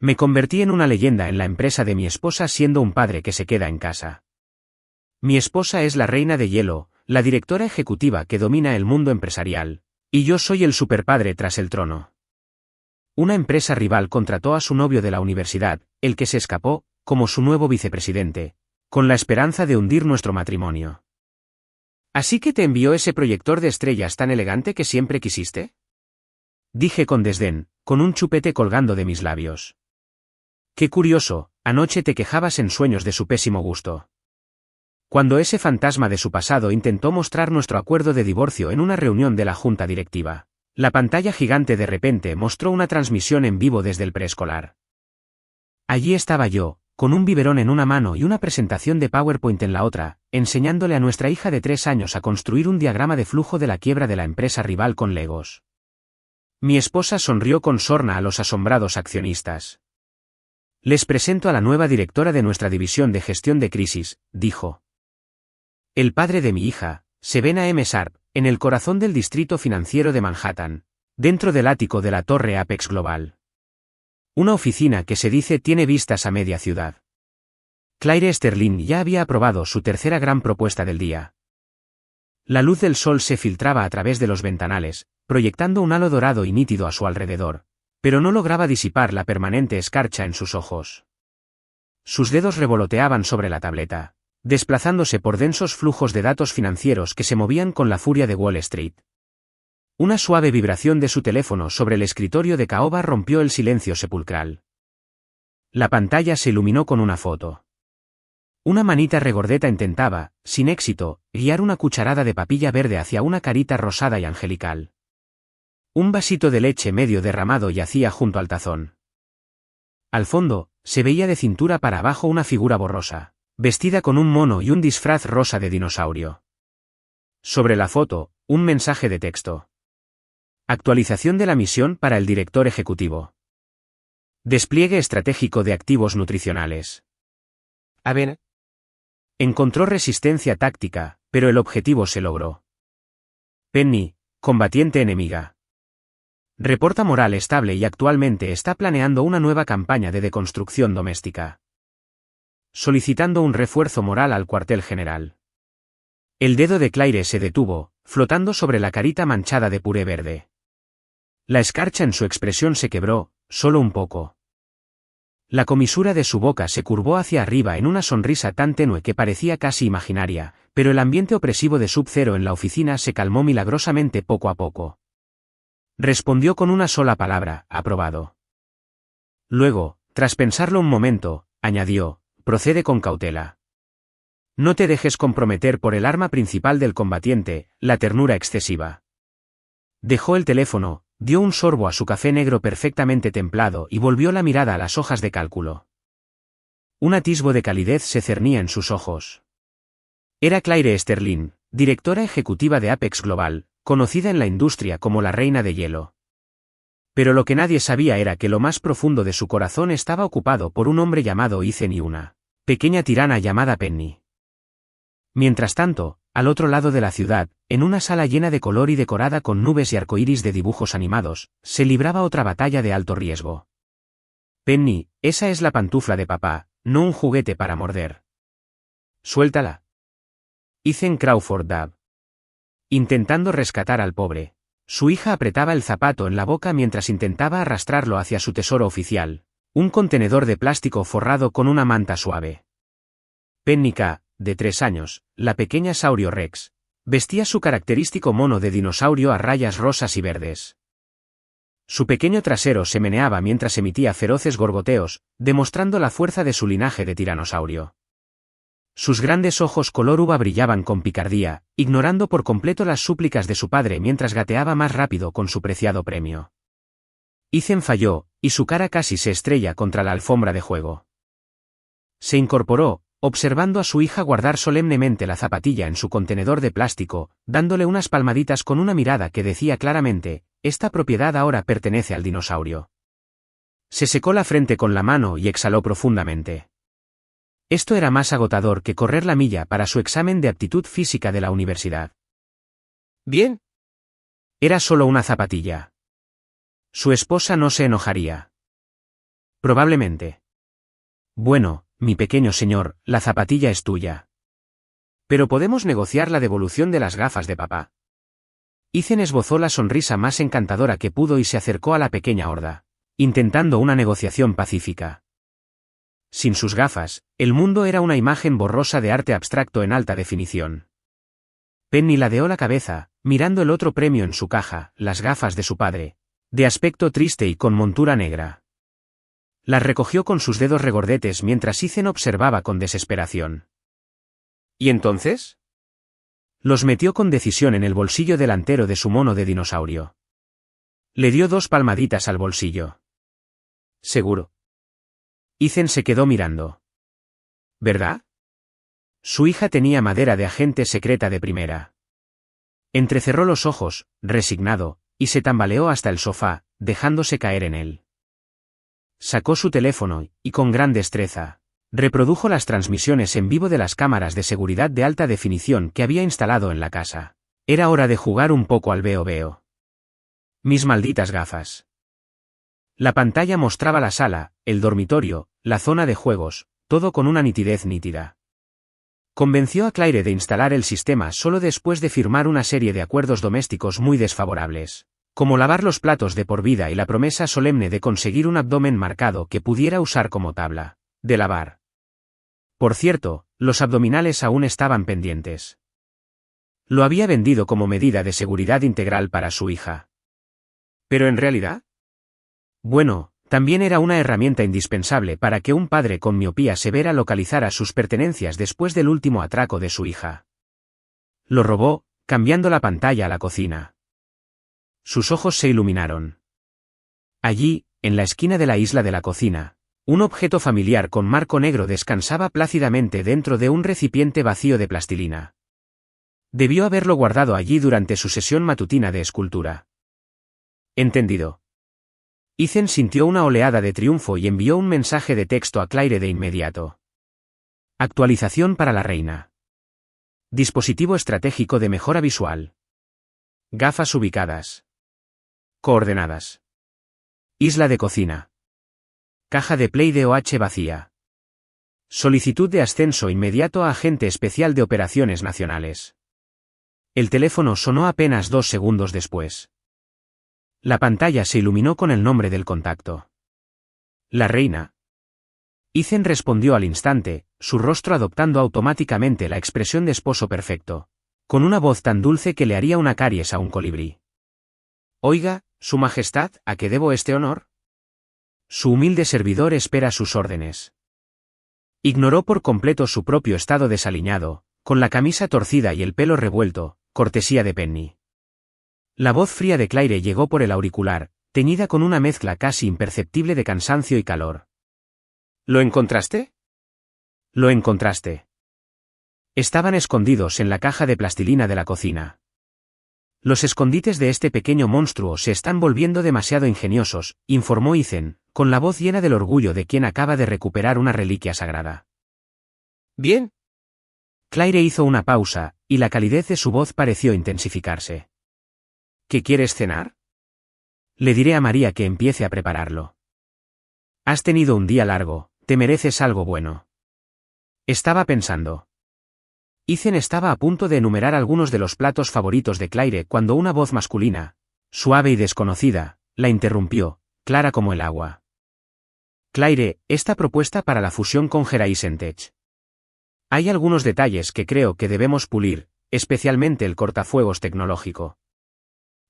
Me convertí en una leyenda en la empresa de mi esposa siendo un padre que se queda en casa. Mi esposa es la reina de hielo, la directora ejecutiva que domina el mundo empresarial, y yo soy el superpadre tras el trono. Una empresa rival contrató a su novio de la universidad, el que se escapó, como su nuevo vicepresidente, con la esperanza de hundir nuestro matrimonio. ¿Así que te envió ese proyector de estrellas tan elegante que siempre quisiste? Dije con desdén, con un chupete colgando de mis labios. Qué curioso, anoche te quejabas en sueños de su pésimo gusto. Cuando ese fantasma de su pasado intentó mostrar nuestro acuerdo de divorcio en una reunión de la junta directiva, la pantalla gigante de repente mostró una transmisión en vivo desde el preescolar. Allí estaba yo, con un biberón en una mano y una presentación de PowerPoint en la otra, enseñándole a nuestra hija de 3 años a construir un diagrama de flujo de la quiebra de la empresa rival con Legos. Mi esposa sonrió con sorna a los asombrados accionistas. Les presento a la nueva directora de nuestra división de gestión de crisis, dijo. El padre de mi hija, Sevena M. Sharp, en el corazón del distrito financiero de Manhattan, dentro del ático de la torre Apex Global. Una oficina que se dice tiene vistas a media ciudad. Claire Sterling ya había aprobado su tercera gran propuesta del día. La luz del sol se filtraba a través de los ventanales, proyectando un halo dorado y nítido a su alrededor, pero no lograba disipar la permanente escarcha en sus ojos. Sus dedos revoloteaban sobre la tableta, desplazándose por densos flujos de datos financieros que se movían con la furia de Wall Street. Una suave vibración de su teléfono sobre el escritorio de caoba rompió el silencio sepulcral. La pantalla se iluminó con una foto. Una manita regordeta intentaba, sin éxito, guiar una cucharada de papilla verde hacia una carita rosada y angelical. Un vasito de leche medio derramado yacía junto al tazón. Al fondo, se veía de cintura para abajo una figura borrosa, vestida con un mono y un disfraz rosa de dinosaurio. Sobre la foto, un mensaje de texto. Actualización de la misión para el director ejecutivo. Despliegue estratégico de activos nutricionales. Aven. Encontró resistencia táctica, pero el objetivo se logró. Penny, combatiente enemiga. Reporta moral estable y actualmente está planeando una nueva campaña de deconstrucción doméstica. Solicitando un refuerzo moral al cuartel general. El dedo de Claire se detuvo, flotando sobre la carita manchada de puré verde. La escarcha en su expresión se quebró, solo un poco. La comisura de su boca se curvó hacia arriba en una sonrisa tan tenue que parecía casi imaginaria, pero el ambiente opresivo de Sub-Zero en la oficina se calmó milagrosamente poco a poco. Respondió con una sola palabra, aprobado. Luego, tras pensarlo un momento, añadió, procede con cautela. No te dejes comprometer por el arma principal del combatiente, la ternura excesiva. Dejó el teléfono, dio un sorbo a su café negro perfectamente templado y volvió la mirada a las hojas de cálculo. Un atisbo de calidez se cernía en sus ojos. Era Claire Sterling, directora ejecutiva de Apex Global, conocida en la industria como la reina de hielo. Pero lo que nadie sabía era que lo más profundo de su corazón estaba ocupado por un hombre llamado Ethan y una pequeña tirana llamada Penny. Mientras tanto, al otro lado de la ciudad, en una sala llena de color y decorada con nubes y arcoíris de dibujos animados, se libraba otra batalla de alto riesgo. Penny, esa es la pantufla de papá, no un juguete para morder. Suéltala. Ethan Crawford Dab. Intentando rescatar al pobre. Su hija apretaba el zapato en la boca mientras intentaba arrastrarlo hacia su tesoro oficial, un contenedor de plástico forrado con una manta suave. Penny K, de 3 años, la pequeña Saurio Rex, vestía su característico mono de dinosaurio a rayas rosas y verdes. Su pequeño trasero se meneaba mientras emitía feroces gorgoteos, demostrando la fuerza de su linaje de tiranosaurio. Sus grandes ojos color uva brillaban con picardía, ignorando por completo las súplicas de su padre mientras gateaba más rápido con su preciado premio. Ethan falló, y su cara casi se estrella contra la alfombra de juego. Se incorporó, observando a su hija guardar solemnemente la zapatilla en su contenedor de plástico, dándole unas palmaditas con una mirada que decía claramente, esta propiedad ahora pertenece al dinosaurio. Se secó la frente con la mano y exhaló profundamente. Esto era más agotador que correr la milla para su examen de aptitud física de la universidad. Bien. Era solo una zapatilla. Su esposa no se enojaría. Probablemente. Bueno, mi pequeño señor, la zapatilla es tuya. Pero podemos negociar la devolución de las gafas de papá. Ethan esbozó la sonrisa más encantadora que pudo y se acercó a la pequeña horda, intentando una negociación pacífica. Sin sus gafas, el mundo era una imagen borrosa de arte abstracto en alta definición. Penny ladeó la cabeza, mirando el otro premio en su caja, las gafas de su padre, de aspecto triste y con montura negra. Las recogió con sus dedos regordetes mientras Ethan observaba con desesperación. ¿Y entonces? Los metió con decisión en el bolsillo delantero de su mono de dinosaurio. Le dio 2 palmaditas al bolsillo. ¿Seguro? Ethan se quedó mirando. ¿Verdad? Su hija tenía madera de agente secreta de primera. Entrecerró los ojos, resignado, y se tambaleó hasta el sofá, dejándose caer en él. Sacó su teléfono, y con gran destreza, reprodujo las transmisiones en vivo de las cámaras de seguridad de alta definición que había instalado en la casa. Era hora de jugar un poco al veo veo. Mis malditas gafas. La pantalla mostraba la sala, el dormitorio, la zona de juegos, todo con una nitidez nítida. Convenció a Claire de instalar el sistema solo después de firmar una serie de acuerdos domésticos muy desfavorables, como lavar los platos de por vida y la promesa solemne de conseguir un abdomen marcado que pudiera usar como tabla de lavar. Por cierto, los abdominales aún estaban pendientes. Lo había vendido como medida de seguridad integral para su hija. ¿Pero en realidad? Bueno, también era una herramienta indispensable para que un padre con miopía severa localizara sus pertenencias después del último atraco de su hija. Lo robó, cambiando la pantalla a la cocina. Sus ojos se iluminaron. Allí, en la esquina de la isla de la cocina, un objeto familiar con marco negro descansaba plácidamente dentro de un recipiente vacío de plastilina. Debió haberlo guardado allí durante su sesión matutina de escultura. Entendido. Ethan sintió una oleada de triunfo y envió un mensaje de texto a Claire de inmediato. Actualización para la reina. Dispositivo estratégico de mejora visual. Gafas ubicadas. Coordenadas. Isla de cocina. Caja de Play de OH vacía. Solicitud de ascenso inmediato a agente especial de operaciones nacionales. El teléfono sonó apenas 2 segundos después. La pantalla se iluminó con el nombre del contacto. La reina. Ethan respondió al instante, su rostro adoptando automáticamente la expresión de esposo perfecto, con una voz tan dulce que le haría una caries a un colibrí. Oiga, Su Majestad, ¿a qué debo este honor? Su humilde servidor espera sus órdenes. Ignoró por completo su propio estado desaliñado, con la camisa torcida y el pelo revuelto, cortesía de Penny. La voz fría de Claire llegó por el auricular, teñida con una mezcla casi imperceptible de cansancio y calor. ¿Lo encontraste? Lo encontraste. Estaban escondidos en la caja de plastilina de la cocina. Los escondites de este pequeño monstruo se están volviendo demasiado ingeniosos, informó Ethan, con la voz llena del orgullo de quien acaba de recuperar una reliquia sagrada. Bien. Claire hizo una pausa, y la calidez de su voz pareció intensificarse. ¿Qué quieres cenar? Le diré a María que empiece a prepararlo. Has tenido un día largo, te mereces algo bueno. Estaba pensando. Ethan estaba a punto de enumerar algunos de los platos favoritos de Claire cuando una voz masculina, suave y desconocida, la interrumpió, clara como el agua. Claire, esta propuesta para la fusión con Horizon Tech. Hay algunos detalles que creo que debemos pulir, especialmente el cortafuegos tecnológico.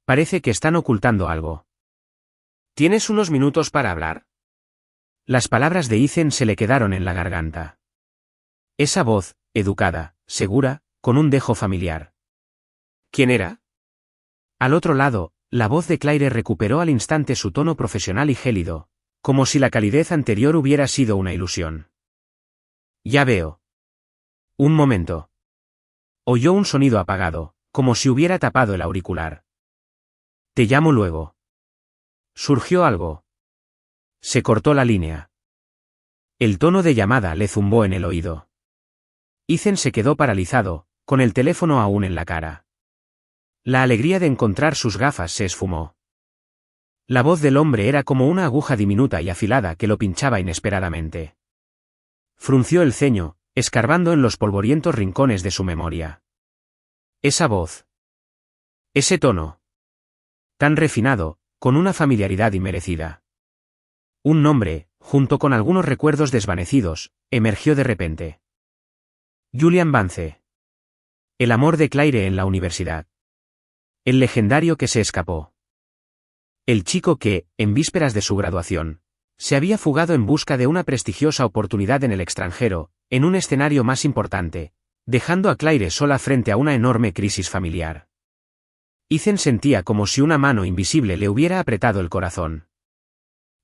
Parece que están ocultando algo. ¿Tienes unos minutos para hablar? Las palabras de Ethan se le quedaron en la garganta. Esa voz, educada, segura, con un dejo familiar. ¿Quién era? Al otro lado, la voz de Claire recuperó al instante su tono profesional y gélido, como si la calidez anterior hubiera sido una ilusión. Ya veo. Un momento. Oyó un sonido apagado, como si hubiera tapado el auricular. Te llamo luego. Surgió algo. Se cortó la línea. El tono de llamada le zumbó en el oído. Ethan se quedó paralizado, con el teléfono aún en la cara. La alegría de encontrar sus gafas se esfumó. La voz del hombre era como una aguja diminuta y afilada que lo pinchaba inesperadamente. Frunció el ceño, escarbando en los polvorientos rincones de su memoria. Esa voz. Ese tono. Tan refinado, con una familiaridad inmerecida. Un nombre, junto con algunos recuerdos desvanecidos, emergió de repente. Julian Vance. El amor de Claire en la universidad. El legendario que se escapó. El chico que, en vísperas de su graduación, se había fugado en busca de una prestigiosa oportunidad en el extranjero, en un escenario más importante, dejando a Claire sola frente a una enorme crisis familiar. Ethan sentía como si una mano invisible le hubiera apretado el corazón.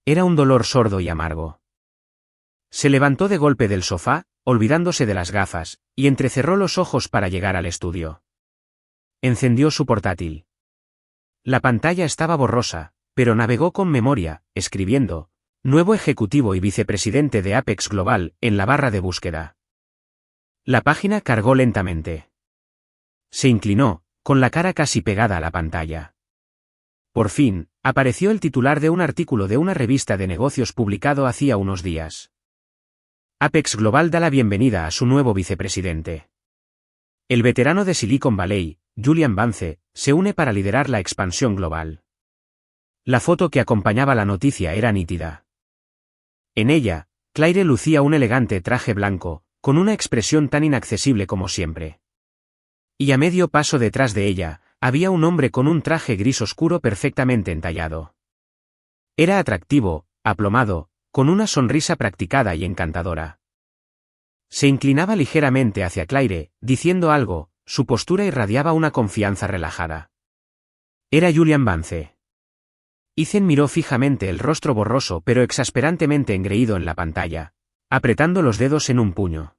Era un dolor sordo y amargo. Se levantó de golpe del sofá, olvidándose de las gafas, y entrecerró los ojos para llegar al estudio. Encendió su portátil. La pantalla estaba borrosa, pero navegó con memoria, escribiendo, nuevo ejecutivo y vicepresidente de Apex Global, en la barra de búsqueda. La página cargó lentamente. Se inclinó, con la cara casi pegada a la pantalla. Por fin, apareció el titular de un artículo de una revista de negocios publicado hacía unos días. Apex Global da la bienvenida a su nuevo vicepresidente. El veterano de Silicon Valley, Julian Vance, se une para liderar la expansión global. La foto que acompañaba la noticia era nítida. En ella, Claire lucía un elegante traje blanco, con una expresión tan inaccesible como siempre. Y a medio paso detrás de ella, había un hombre con un traje gris oscuro perfectamente entallado. Era atractivo, aplomado, con una sonrisa practicada y encantadora. Se inclinaba ligeramente hacia Claire, diciendo algo, su postura irradiaba una confianza relajada. Era Julian Vance. Ethan miró fijamente el rostro borroso pero exasperantemente engreído en la pantalla, apretando los dedos en un puño.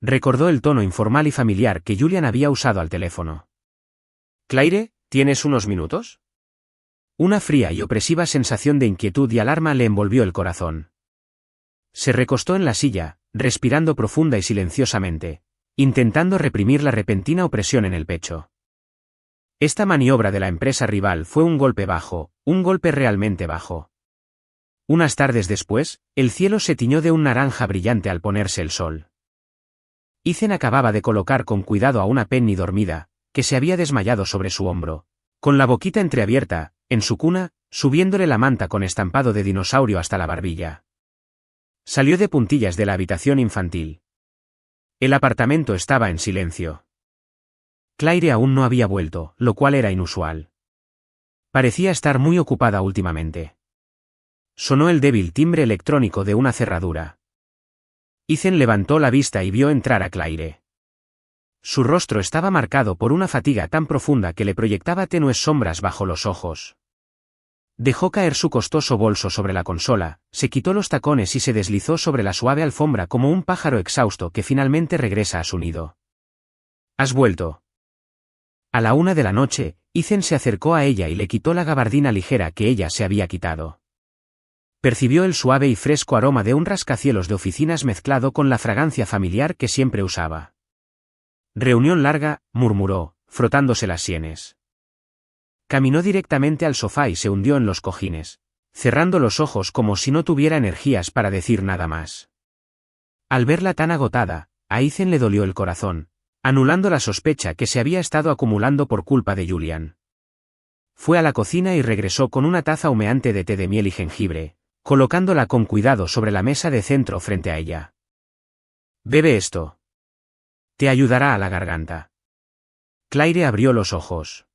Recordó el tono informal y familiar que Julian había usado al teléfono. «Claire, ¿tienes unos minutos?» Una fría y opresiva sensación de inquietud y alarma le envolvió el corazón. Se recostó en la silla, respirando profunda y silenciosamente, intentando reprimir la repentina opresión en el pecho. Esta maniobra de la empresa rival fue un golpe bajo, un golpe realmente bajo. Unas tardes después, el cielo se tiñó de un naranja brillante al ponerse el sol. Ethan acababa de colocar con cuidado a una Penny dormida, que se había desmayado sobre su hombro, con la boquita entreabierta, en su cuna, subiéndole la manta con estampado de dinosaurio hasta la barbilla. Salió de puntillas de la habitación infantil. El apartamento estaba en silencio. Claire aún no había vuelto, lo cual era inusual. Parecía estar muy ocupada últimamente. Sonó el débil timbre electrónico de una cerradura. Ethan levantó la vista y vio entrar a Claire. Su rostro estaba marcado por una fatiga tan profunda que le proyectaba tenues sombras bajo los ojos. Dejó caer su costoso bolso sobre la consola, se quitó los tacones y se deslizó sobre la suave alfombra como un pájaro exhausto que finalmente regresa a su nido. ¿Has vuelto? A la 1 de la noche, Ethan se acercó a ella y le quitó la gabardina ligera que ella se había quitado. Percibió el suave y fresco aroma de un rascacielos de oficinas mezclado con la fragancia familiar que siempre usaba. Reunión larga, murmuró, frotándose las sienes. Caminó directamente al sofá y se hundió en los cojines, cerrando los ojos como si no tuviera energías para decir nada más. Al verla tan agotada, a Ethan le dolió el corazón, anulando la sospecha que se había estado acumulando por culpa de Julian. Fue a la cocina y regresó con una taza humeante de té de miel y jengibre, colocándola con cuidado sobre la mesa de centro frente a ella. «Bebe esto. Te ayudará a la garganta». Claire abrió los ojos.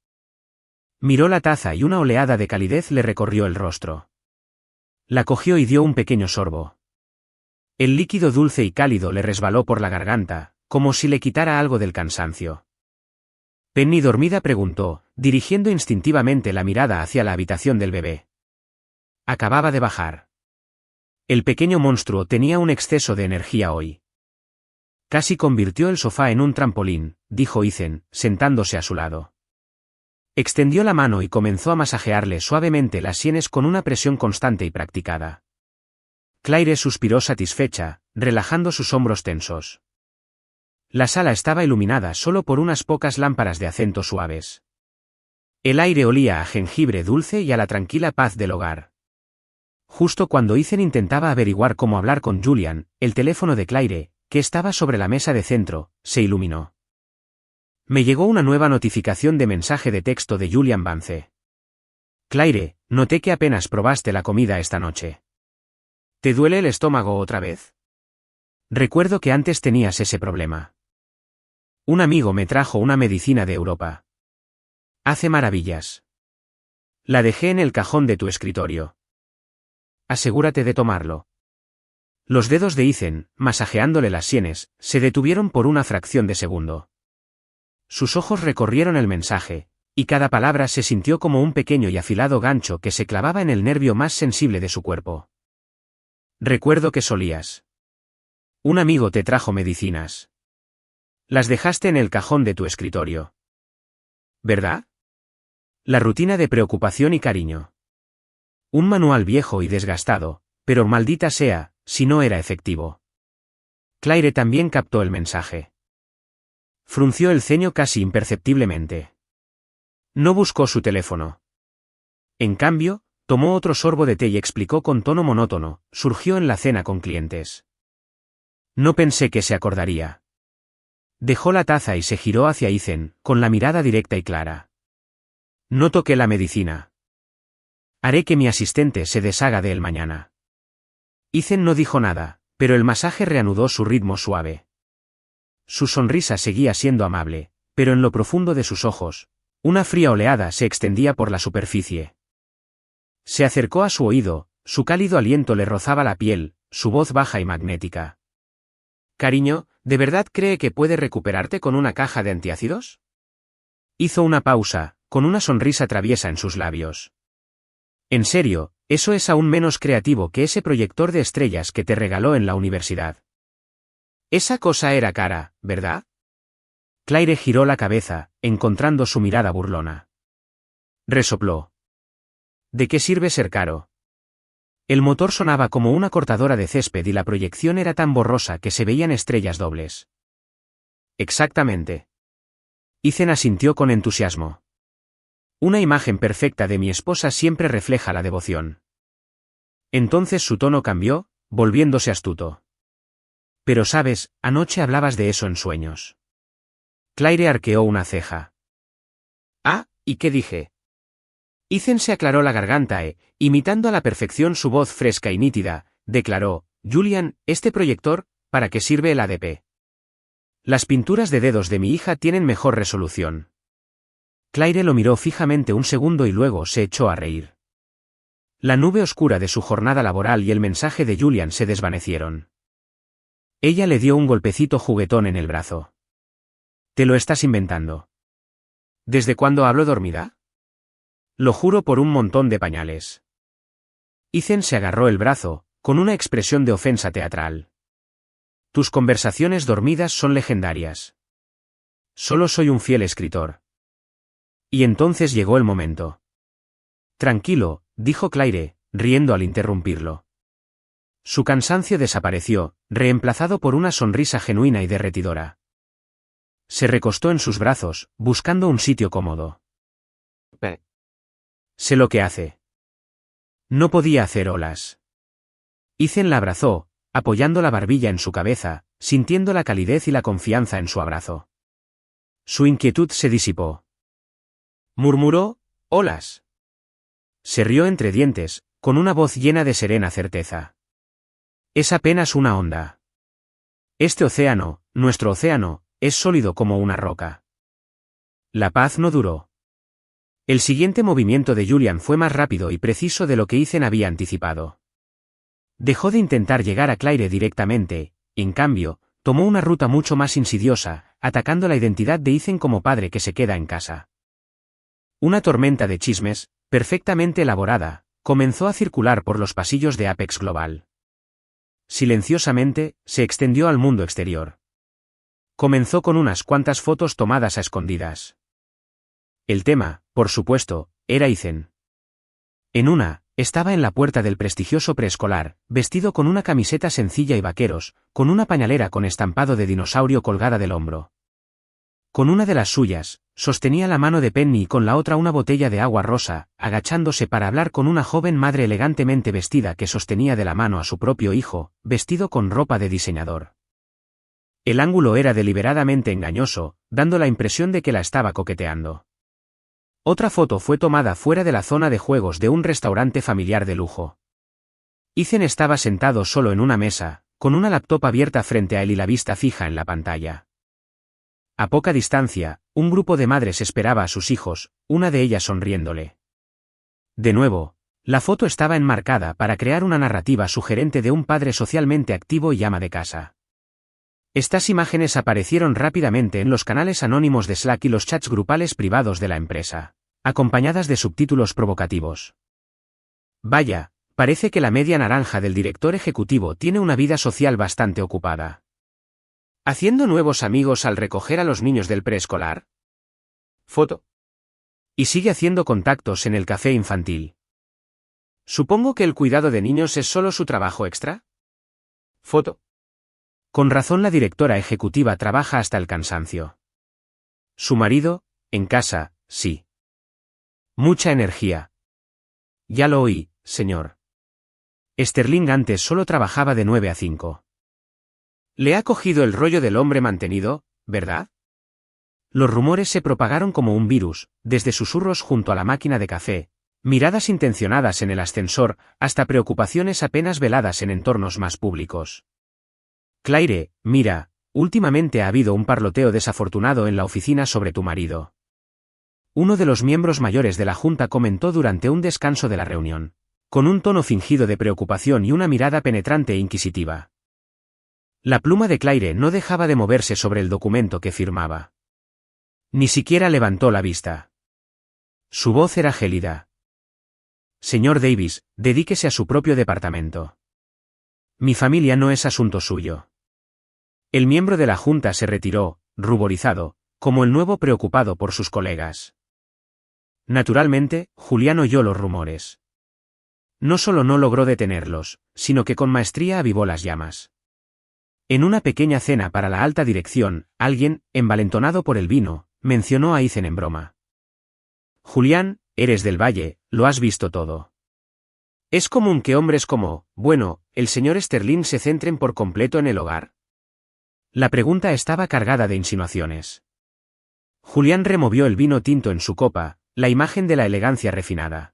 Miró la taza y una oleada de calidez le recorrió el rostro. La cogió y dio un pequeño sorbo. El líquido dulce y cálido le resbaló por la garganta, como si le quitara algo del cansancio. Penny dormida preguntó, dirigiendo instintivamente la mirada hacia la habitación del bebé. Acababa de bajar. El pequeño monstruo tenía un exceso de energía hoy. Casi convirtió el sofá en un trampolín, dijo Ethan, sentándose a su lado. Extendió la mano y comenzó a masajearle suavemente las sienes con una presión constante y practicada. Claire suspiró satisfecha, relajando sus hombros tensos. La sala estaba iluminada solo por unas pocas lámparas de acento suaves. El aire olía a jengibre dulce y a la tranquila paz del hogar. Justo cuando Ethan intentaba averiguar cómo hablar con Julian, el teléfono de Claire, que estaba sobre la mesa de centro, se iluminó. Me llegó una nueva notificación de mensaje de texto de Julian Vance. Claire, noté que apenas probaste la comida esta noche. ¿Te duele el estómago otra vez? Recuerdo que antes tenías ese problema. Un amigo me trajo una medicina de Europa. Hace maravillas. La dejé en el cajón de tu escritorio. Asegúrate de tomarlo. Los dedos de Ethan, masajeándole las sienes, se detuvieron por una fracción de segundo. Sus ojos recorrieron el mensaje, y cada palabra se sintió como un pequeño y afilado gancho que se clavaba en el nervio más sensible de su cuerpo. Recuerdo que solías. Un amigo te trajo medicinas. Las dejaste en el cajón de tu escritorio. ¿Verdad? La rutina de preocupación y cariño. Un manual viejo y desgastado, pero maldita sea, si no era efectivo. Claire también captó el mensaje. Frunció el ceño casi imperceptiblemente. No buscó su teléfono. En cambio, tomó otro sorbo de té y explicó con tono monótono, surgió en la cena con clientes. No pensé que se acordaría. Dejó la taza y se giró hacia Ethan, con la mirada directa y clara. No toqué la medicina. Haré que mi asistente se deshaga de él mañana. Ethan no dijo nada, pero el masaje reanudó su ritmo suave. Su sonrisa seguía siendo amable, pero en lo profundo de sus ojos, una fría oleada se extendía por la superficie. Se acercó a su oído, su cálido aliento le rozaba la piel, su voz baja y magnética. Cariño, ¿de verdad cree que puede recuperarte con una caja de antiácidos? Hizo una pausa, con una sonrisa traviesa en sus labios. En serio, eso es aún menos creativo que ese proyector de estrellas que te regaló en la universidad. Esa cosa era cara, ¿verdad? Claire giró la cabeza, encontrando su mirada burlona. Resopló. ¿De qué sirve ser caro? El motor sonaba como una cortadora de césped y la proyección era tan borrosa que se veían estrellas dobles. Exactamente. Ethan asintió con entusiasmo. Una imagen perfecta de mi esposa siempre refleja la devoción. Entonces su tono cambió, volviéndose astuto. Pero sabes, anoche hablabas de eso en sueños. Claire arqueó una ceja. Ah, ¿y qué dije? Ethan se aclaró la garganta e, imitando a la perfección su voz fresca y nítida, declaró, Julian, este proyector, ¿para qué sirve el ADP? Las pinturas de dedos de mi hija tienen mejor resolución. Claire lo miró fijamente un segundo y luego se echó a reír. La nube oscura de su jornada laboral y el mensaje de Julian se desvanecieron. Ella le dio un golpecito juguetón en el brazo. ¿Te lo estás inventando? ¿Desde cuándo hablo dormida? Lo juro por un montón de pañales. Ethan se agarró el brazo, con una expresión de ofensa teatral. Tus conversaciones dormidas son legendarias. Solo soy un fiel escritor. Y entonces llegó el momento. Tranquilo, dijo Claire, riendo al interrumpirlo. Su cansancio desapareció, reemplazado por una sonrisa genuina y derretidora. Se recostó en sus brazos, buscando un sitio cómodo. Sé lo que hace. No podía hacer olas. Ethan la abrazó, apoyando la barbilla en su cabeza, sintiendo la calidez y la confianza en su abrazo. Su inquietud se disipó. Murmuró, olas. Se rió entre dientes, con una voz llena de serena certeza. Es apenas una onda. Este océano, nuestro océano, es sólido como una roca. La paz no duró. El siguiente movimiento de Julian fue más rápido y preciso de lo que Ethan había anticipado. Dejó de intentar llegar a Claire directamente, en cambio, tomó una ruta mucho más insidiosa, atacando la identidad de Ethan como padre que se queda en casa. Una tormenta de chismes, perfectamente elaborada, comenzó a circular por los pasillos de Apex Global. Silenciosamente, se extendió al mundo exterior. Comenzó con unas cuantas fotos tomadas a escondidas. El tema, por supuesto, era Ethan. En una, estaba en la puerta del prestigioso preescolar, vestido con una camiseta sencilla y vaqueros, con una pañalera con estampado de dinosaurio colgada del hombro. Con una de las suyas, Sostenía la mano de Penny y con la otra una botella de agua rosa, agachándose para hablar con una joven madre elegantemente vestida que sostenía de la mano a su propio hijo, vestido con ropa de diseñador. El ángulo era deliberadamente engañoso, dando la impresión de que la estaba coqueteando. Otra foto fue tomada fuera de la zona de juegos de un restaurante familiar de lujo. Ethan estaba sentado solo en una mesa, con una laptop abierta frente a él y la vista fija en la pantalla. A poca distancia, un grupo de madres esperaba a sus hijos, una de ellas sonriéndole. De nuevo, la foto estaba enmarcada para crear una narrativa sugerente de un padre socialmente activo y ama de casa. Estas imágenes aparecieron rápidamente en los canales anónimos de Slack y los chats grupales privados de la empresa, acompañadas de subtítulos provocativos. Vaya, parece que la media naranja del director ejecutivo tiene una vida social bastante ocupada. ¿Haciendo nuevos amigos al recoger a los niños del preescolar? Foto. Y sigue haciendo contactos en el café infantil. Supongo que el cuidado de niños es solo su trabajo extra. Foto. Con razón la directora ejecutiva trabaja hasta el cansancio. Su marido, en casa, sí. Mucha energía. Ya lo oí, señor. Sterling antes solo trabajaba de 9 a 5. Le ha cogido el rollo del hombre mantenido, ¿verdad? Los rumores se propagaron como un virus, desde susurros junto a la máquina de café, miradas intencionadas en el ascensor, hasta preocupaciones apenas veladas en entornos más públicos. Claire, mira, últimamente ha habido un parloteo desafortunado en la oficina sobre tu marido. Uno de los miembros mayores de la junta comentó durante un descanso de la reunión, con un tono fingido de preocupación y una mirada penetrante e inquisitiva. La pluma de Claire no dejaba de moverse sobre el documento que firmaba. Ni siquiera levantó la vista. Su voz era gélida. Señor Davis, dedíquese a su propio departamento. Mi familia no es asunto suyo. El miembro de la junta se retiró, ruborizado, como el nuevo preocupado por sus colegas. Naturalmente, Julián oyó los rumores. No solo no logró detenerlos, sino que con maestría avivó las llamas. En una pequeña cena para la alta dirección, alguien, envalentonado por el vino, mencionó a Ethan en broma. Julián, eres del Valle, lo has visto todo. Es común que hombres como, bueno, el señor Sterling se centren por completo en el hogar. La pregunta estaba cargada de insinuaciones. Julián removió el vino tinto en su copa, la imagen de la elegancia refinada.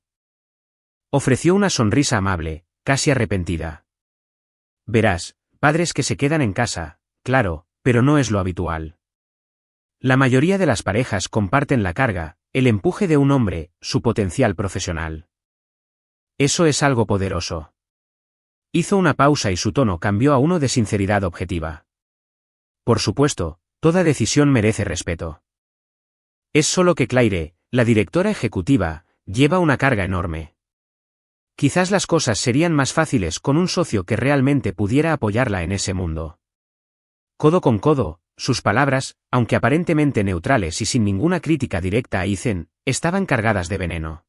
Ofreció una sonrisa amable, casi arrepentida. Verás, padres que se quedan en casa, claro, pero no es lo habitual. La mayoría de las parejas comparten la carga, el empuje de un hombre, su potencial profesional. Eso es algo poderoso. Hizo una pausa y su tono cambió a uno de sinceridad objetiva. Por supuesto, toda decisión merece respeto. Es solo que Claire, la directora ejecutiva, lleva una carga enorme. Quizás las cosas serían más fáciles con un socio que realmente pudiera apoyarla en ese mundo. Codo con codo, sus palabras, aunque aparentemente neutrales y sin ninguna crítica directa a Ethan, estaban cargadas de veneno.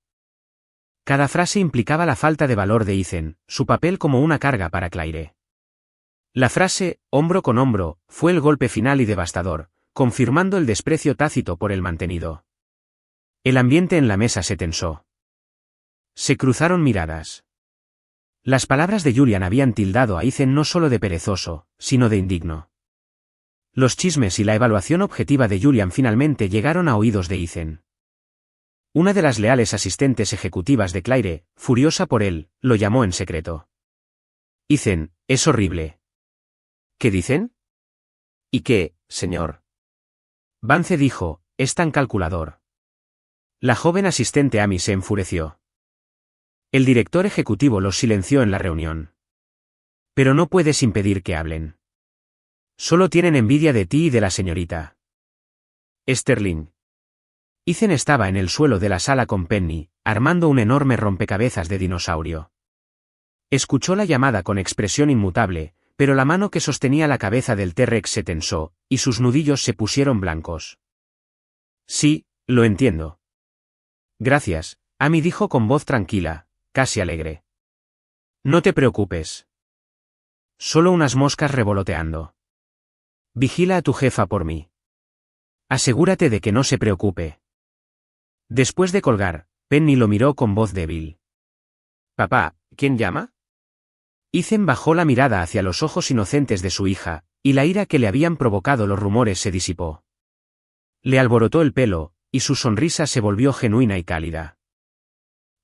Cada frase implicaba la falta de valor de Ethan, su papel como una carga para Claire. La frase, hombro con hombro, fue el golpe final y devastador, confirmando el desprecio tácito por el mantenido. El ambiente en la mesa se tensó. Se cruzaron miradas. Las palabras de Julian habían tildado a Ethan no solo de perezoso, sino de indigno. Los chismes y la evaluación objetiva de Julian finalmente llegaron a oídos de Ethan. Una de las leales asistentes ejecutivas de Claire, furiosa por él, lo llamó en secreto. Ethan, es horrible. ¿Qué dicen? ¿Y qué, señor? Vance dijo, es tan calculador. La joven asistente Amy se enfureció. El director ejecutivo los silenció en la reunión. Pero no puedes impedir que hablen. Solo tienen envidia de ti y de la señorita Sterling. Ethan estaba en el suelo de la sala con Penny, armando un enorme rompecabezas de dinosaurio. Escuchó la llamada con expresión inmutable, pero la mano que sostenía la cabeza del T-Rex se tensó, y sus nudillos se pusieron blancos. Sí, lo entiendo. Gracias, Amy dijo con voz tranquila, casi alegre. No te preocupes. Solo unas moscas revoloteando. Vigila a tu jefa por mí. Asegúrate de que no se preocupe. Después de colgar, Penny lo miró con voz débil. Papá, ¿quién llama? Ethan bajó la mirada hacia los ojos inocentes de su hija, y la ira que le habían provocado los rumores se disipó. Le alborotó el pelo, y su sonrisa se volvió genuina y cálida.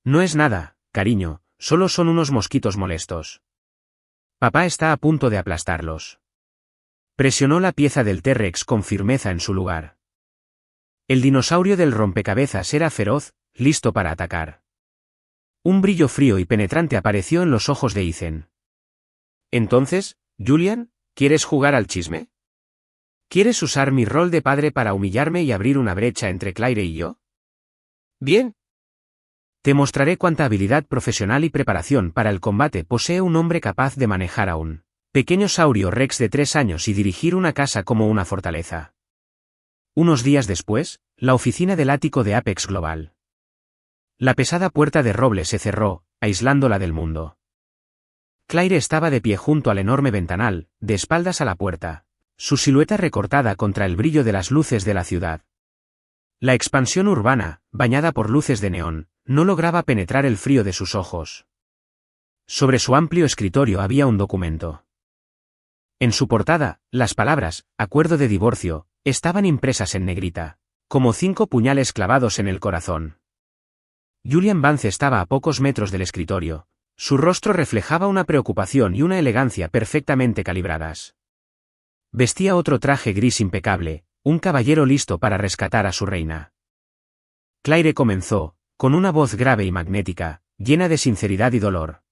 No es nada, cariño, solo son unos mosquitos molestos. Papá está a punto de aplastarlos. Presionó la pieza del T-Rex con firmeza en su lugar. El dinosaurio del rompecabezas era feroz, listo para atacar. Un brillo frío y penetrante apareció en los ojos de Ethan. Entonces, Julian, ¿quieres jugar al chisme? ¿Quieres usar mi rol de padre para humillarme y abrir una brecha entre Claire y yo? Bien. Te mostraré cuánta habilidad profesional y preparación para el combate posee un hombre capaz de manejar a un pequeño saurio rex de 3 años y dirigir una casa como una fortaleza. Unos días después, la oficina del ático de Apex Global. La pesada puerta de roble se cerró, aislándola del mundo. Claire estaba de pie junto al enorme ventanal, de espaldas a la puerta, su silueta recortada contra el brillo de las luces de la ciudad. La expansión urbana, bañada por luces de neón, no lograba penetrar el frío de sus ojos. Sobre su amplio escritorio había un documento. En su portada, las palabras, acuerdo de divorcio, estaban impresas en negrita, como 5 puñales clavados en el corazón. Julian Vance estaba a pocos metros del escritorio. Su rostro reflejaba una preocupación y una elegancia perfectamente calibradas. Vestía otro traje gris impecable, un caballero listo para rescatar a su reina. Claire comenzó, con una voz grave y magnética, llena de sinceridad y dolor.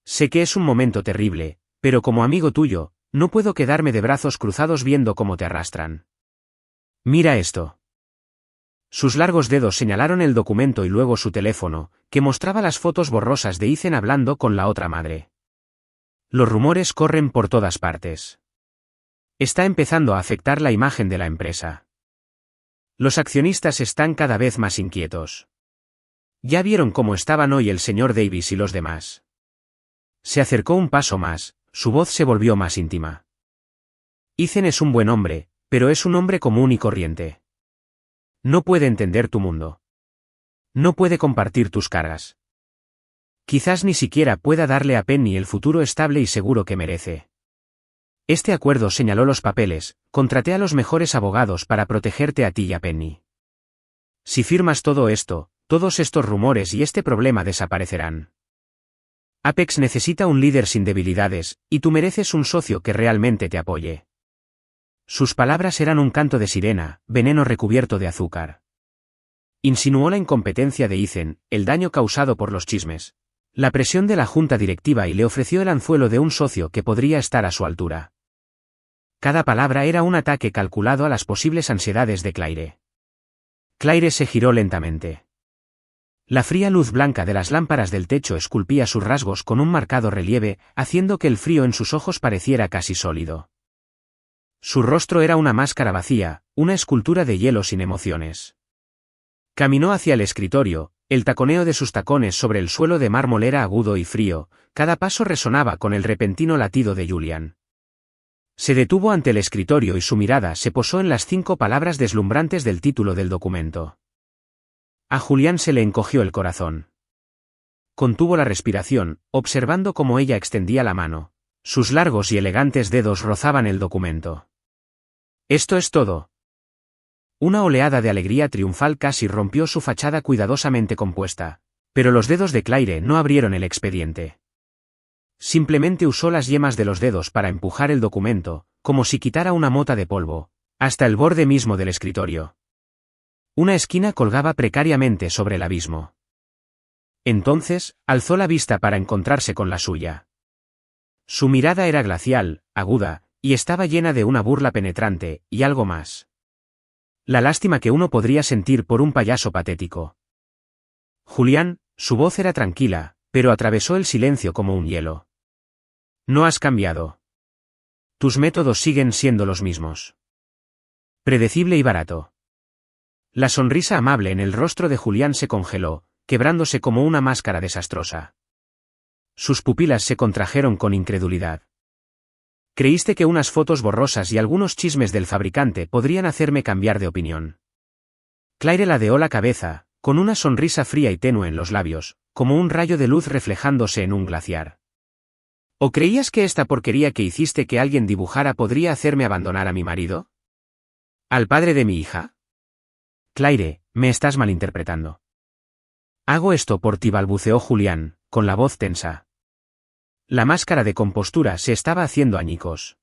Sé que es un momento terrible, pero como amigo tuyo, no puedo quedarme de brazos cruzados viendo cómo te arrastran. Mira esto. Sus largos dedos señalaron el documento y luego su teléfono, que mostraba las fotos borrosas de Ethan hablando con la otra madre. Los rumores corren por todas partes. Está empezando a afectar la imagen de la empresa. Los accionistas están cada vez más inquietos. Ya vieron cómo estaban hoy el señor Davis y los demás. Se acercó un paso más, su voz se volvió más íntima. Ethan es un buen hombre, pero es un hombre común y corriente. No puede entender tu mundo. No puede compartir tus cargas. Quizás ni siquiera pueda darle a Penny el futuro estable y seguro que merece. Este acuerdo señaló los papeles, contraté a los mejores abogados para protegerte a ti y a Penny. Si firmas todo esto, todos estos rumores y este problema desaparecerán. Apex necesita un líder sin debilidades, y tú mereces un socio que realmente te apoye. Sus palabras eran un canto de sirena, veneno recubierto de azúcar. Insinuó la incompetencia de Ethan, el daño causado por los chismes, la presión de la junta directiva y le ofreció el anzuelo de un socio que podría estar a su altura. Cada palabra era un ataque calculado a las posibles ansiedades de Claire. Claire se giró lentamente. La fría luz blanca de las lámparas del techo esculpía sus rasgos con un marcado relieve, haciendo que el frío en sus ojos pareciera casi sólido. Su rostro era una máscara vacía, una escultura de hielo sin emociones. Caminó hacia el escritorio, el taconeo de sus tacones sobre el suelo de mármol era agudo y frío, cada paso resonaba con el repentino latido de Julian. Se detuvo ante el escritorio y su mirada se posó en las 5 palabras deslumbrantes del título del documento. A Julián se le encogió el corazón. Contuvo la respiración, observando cómo ella extendía la mano. Sus largos y elegantes dedos rozaban el documento. «¿Esto es todo?» Una oleada de alegría triunfal casi rompió su fachada cuidadosamente compuesta, pero los dedos de Claire no abrieron el expediente. Simplemente usó las yemas de los dedos para empujar el documento, como si quitara una mota de polvo, hasta el borde mismo del escritorio. Una esquina colgaba precariamente sobre el abismo. Entonces, alzó la vista para encontrarse con la suya. Su mirada era glacial, aguda, y estaba llena de una burla penetrante, y algo más. La lástima que uno podría sentir por un payaso patético. Julián, su voz era tranquila, pero atravesó el silencio como un hielo. No has cambiado. Tus métodos siguen siendo los mismos. Predecible y barato. La sonrisa amable en el rostro de Julián se congeló, quebrándose como una máscara desastrosa. Sus pupilas se contrajeron con incredulidad. Creíste que unas fotos borrosas y algunos chismes del fabricante podrían hacerme cambiar de opinión. Claire ladeó la cabeza, con una sonrisa fría y tenue en los labios, como un rayo de luz reflejándose en un glaciar. ¿O creías que esta porquería que hiciste que alguien dibujara podría hacerme abandonar a mi marido? ¿Al padre de mi hija? Claire, me estás malinterpretando. Hago esto por ti, balbuceó Julián, con la voz tensa. La máscara de compostura se estaba haciendo añicos.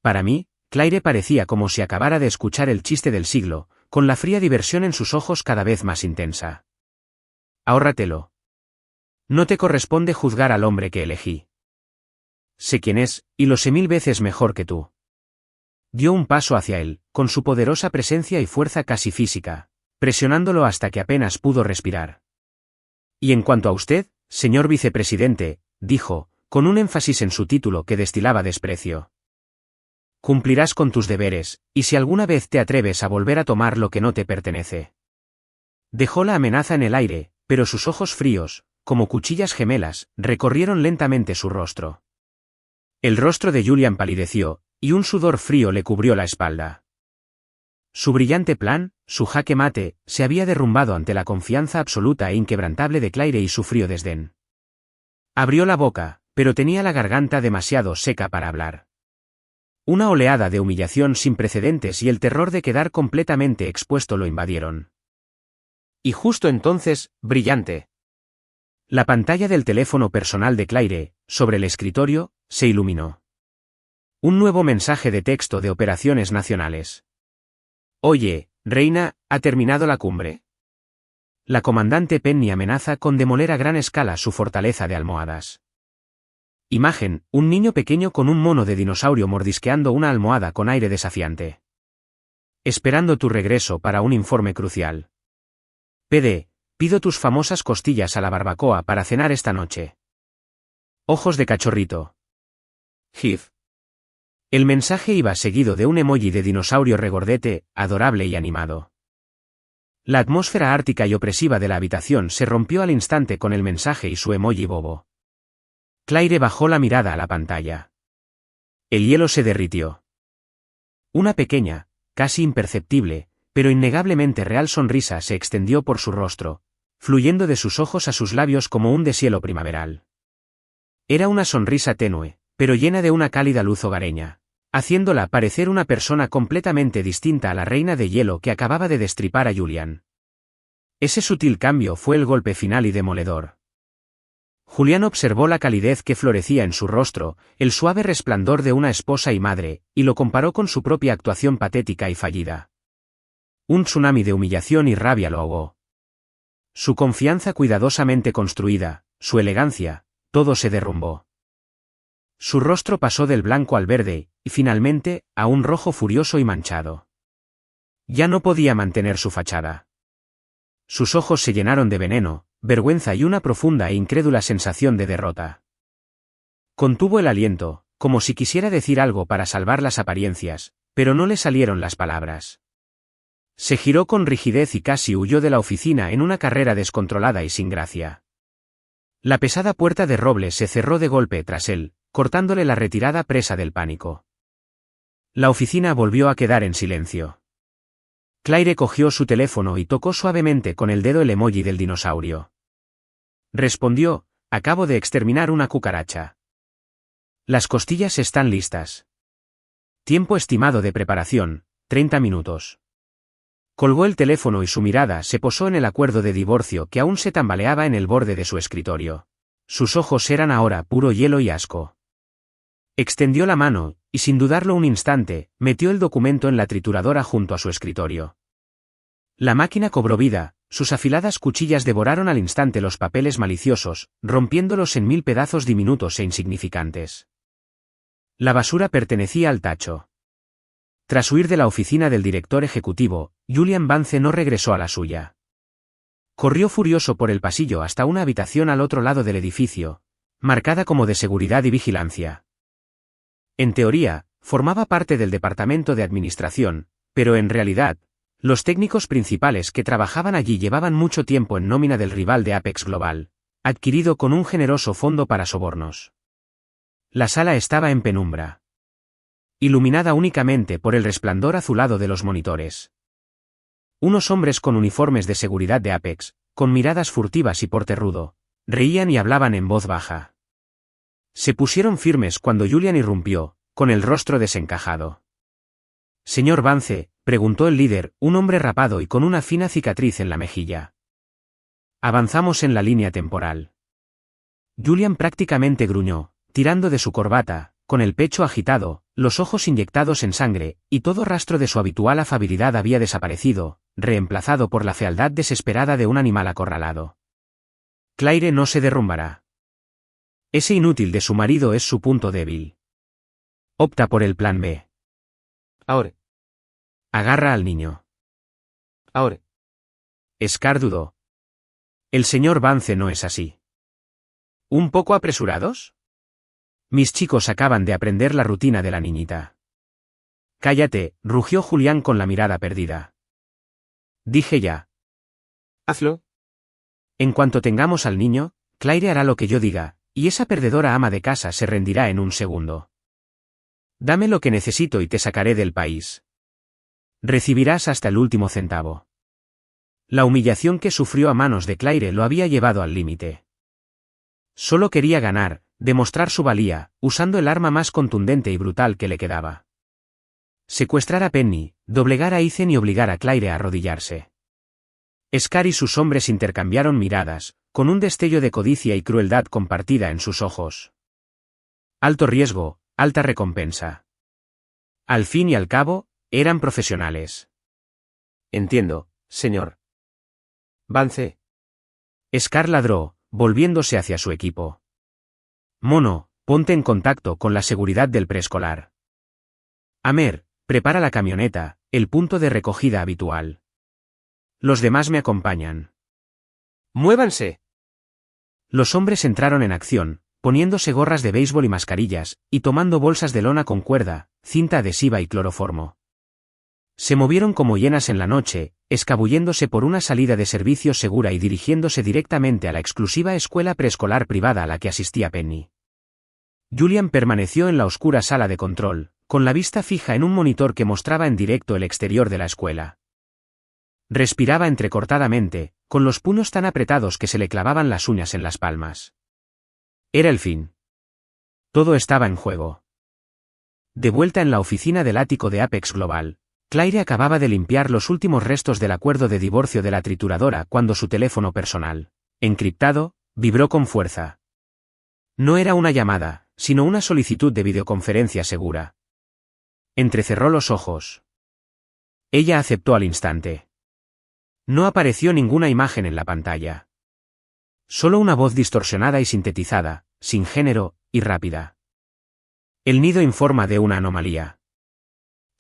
Para mí, Claire parecía como si acabara de escuchar el chiste del siglo, con la fría diversión en sus ojos cada vez más intensa. Ahórratelo. No te corresponde juzgar al hombre que elegí. Sé quién es, y lo sé 1000 veces mejor que tú. Dio un paso hacia él, con su poderosa presencia y fuerza casi física, presionándolo hasta que apenas pudo respirar. Y en cuanto a usted, señor vicepresidente, dijo, con un énfasis en su título que destilaba desprecio. Cumplirás con tus deberes, y si alguna vez te atreves a volver a tomar lo que no te pertenece. Dejó la amenaza en el aire, pero sus ojos fríos, como cuchillas gemelas, recorrieron lentamente su rostro. El rostro de Julián palideció, y un sudor frío le cubrió la espalda. Su brillante plan, su jaque mate, se había derrumbado ante la confianza absoluta e inquebrantable de Claire y su frío desdén. Abrió la boca, pero tenía la garganta demasiado seca para hablar. Una oleada de humillación sin precedentes y el terror de quedar completamente expuesto lo invadieron. Y justo entonces, brillante. La pantalla del teléfono personal de Claire, sobre el escritorio, se iluminó. Un nuevo mensaje de texto de operaciones nacionales. Oye, reina, ¿ha terminado la cumbre? La comandante Penny amenaza con demoler a gran escala su fortaleza de almohadas. Imagen, un niño pequeño con un mono de dinosaurio mordisqueando una almohada con aire desafiante. Esperando tu regreso para un informe crucial. PD, pido tus famosas costillas a la barbacoa para cenar esta noche. Ojos de cachorrito. GIF. El mensaje iba seguido de un emoji de dinosaurio regordete, adorable y animado. La atmósfera ártica y opresiva de la habitación se rompió al instante con el mensaje y su emoji bobo. Claire bajó la mirada a la pantalla. El hielo se derritió. Una pequeña, casi imperceptible, pero innegablemente real sonrisa se extendió por su rostro, fluyendo de sus ojos a sus labios como un deshielo primaveral. Era una sonrisa tenue, pero llena de una cálida luz hogareña, haciéndola parecer una persona completamente distinta a la reina de hielo que acababa de destripar a Julián. Ese sutil cambio fue el golpe final y demoledor. Julián observó la calidez que florecía en su rostro, el suave resplandor de una esposa y madre, y lo comparó con su propia actuación patética y fallida. Un tsunami de humillación y rabia lo ahogó. Su confianza cuidadosamente construida, su elegancia, todo se derrumbó. Su rostro pasó del blanco al verde, y finalmente, a un rojo furioso y manchado. Ya no podía mantener su fachada. Sus ojos se llenaron de veneno, vergüenza y una profunda e incrédula sensación de derrota. Contuvo el aliento, como si quisiera decir algo para salvar las apariencias, pero no le salieron las palabras. Se giró con rigidez y casi huyó de la oficina en una carrera descontrolada y sin gracia. La pesada puerta de roble se cerró de golpe tras él, cortándole la retirada presa del pánico. La oficina volvió a quedar en silencio. Claire cogió su teléfono y tocó suavemente con el dedo el emoji del dinosaurio. Respondió, acabo de exterminar una cucaracha. Las costillas están listas. Tiempo estimado de preparación, 30 minutos. Colgó el teléfono y su mirada se posó en el acuerdo de divorcio que aún se tambaleaba en el borde de su escritorio. Sus ojos eran ahora puro hielo y asco. Extendió la mano, y sin dudarlo un instante, metió el documento en la trituradora junto a su escritorio. La máquina cobró vida, sus afiladas cuchillas devoraron al instante los papeles maliciosos, rompiéndolos en 1000 pedazos diminutos e insignificantes. La basura pertenecía al tacho. Tras huir de la oficina del director ejecutivo, Julián Vance no regresó a la suya. Corrió furioso por el pasillo hasta una habitación al otro lado del edificio, marcada como de seguridad y vigilancia. En teoría, formaba parte del departamento de administración, pero en realidad, los técnicos principales que trabajaban allí llevaban mucho tiempo en nómina del rival de Apex Global, adquirido con un generoso fondo para sobornos. La sala estaba en penumbra. iluminada únicamente por el resplandor azulado de los monitores. Unos hombres con uniformes de seguridad de Apex, con miradas furtivas y porte rudo, reían y hablaban en voz baja. Se pusieron firmes cuando Julian irrumpió, con el rostro desencajado. «Señor Vance», preguntó el líder, un hombre rapado y con una fina cicatriz en la mejilla. Avanzamos en la línea temporal. Julian prácticamente gruñó, tirando de su corbata, con el pecho agitado, los ojos inyectados en sangre, y todo rastro de su habitual afabilidad había desaparecido, reemplazado por la fealdad desesperada de un animal acorralado. Claire no se derrumbará. Ese inútil de su marido es su punto débil. Opta por el plan B. Ahora. Agarra al niño. Ahora. Scar dudó. El señor Vance no es así. ¿Un poco apresurados? Mis chicos acaban de aprender la rutina de la niñita. Cállate, rugió Julián con la mirada perdida. Dije ya. Hazlo. En cuanto tengamos al niño, Claire hará lo que yo diga, y esa perdedora ama de casa se rendirá en un segundo. Dame lo que necesito y te sacaré del país. Recibirás hasta el último centavo. La humillación que sufrió a manos de Claire lo había llevado al límite. Solo quería ganar, demostrar su valía, usando el arma más contundente y brutal que le quedaba. Secuestrar a Penny, doblegar a Ethan y obligar a Claire a arrodillarse. Scar y sus hombres intercambiaron miradas, con un destello de codicia y crueldad compartida en sus ojos. Alto riesgo, alta recompensa. Al fin y al cabo, eran profesionales. Entiendo, señor Vance. Scar ladró, volviéndose hacia su equipo. Mono, ponte en contacto con la seguridad del preescolar. Amer, prepara la camioneta, el punto de recogida habitual. Los demás me acompañan. ¡Muévanse! Los hombres entraron en acción, poniéndose gorras de béisbol y mascarillas, y tomando bolsas de lona con cuerda, cinta adhesiva y cloroformo. Se movieron como hienas en la noche, escabulléndose por una salida de servicio segura y dirigiéndose directamente a la exclusiva escuela preescolar privada a la que asistía Penny. Julian permaneció en la oscura sala de control, con la vista fija en un monitor que mostraba en directo el exterior de la escuela. Respiraba entrecortadamente, con los puños tan apretados que se le clavaban las uñas en las palmas. Era el fin. Todo estaba en juego. De vuelta en la oficina del ático de Apex Global, Claire acababa de limpiar los últimos restos del acuerdo de divorcio de la trituradora cuando su teléfono personal, encriptado, vibró con fuerza. No era una llamada, sino una solicitud de videoconferencia segura. Entrecerró los ojos. Ella aceptó al instante. No apareció ninguna imagen en la pantalla. Solo una voz distorsionada y sintetizada, sin género, y rápida. El nido informa de una anomalía.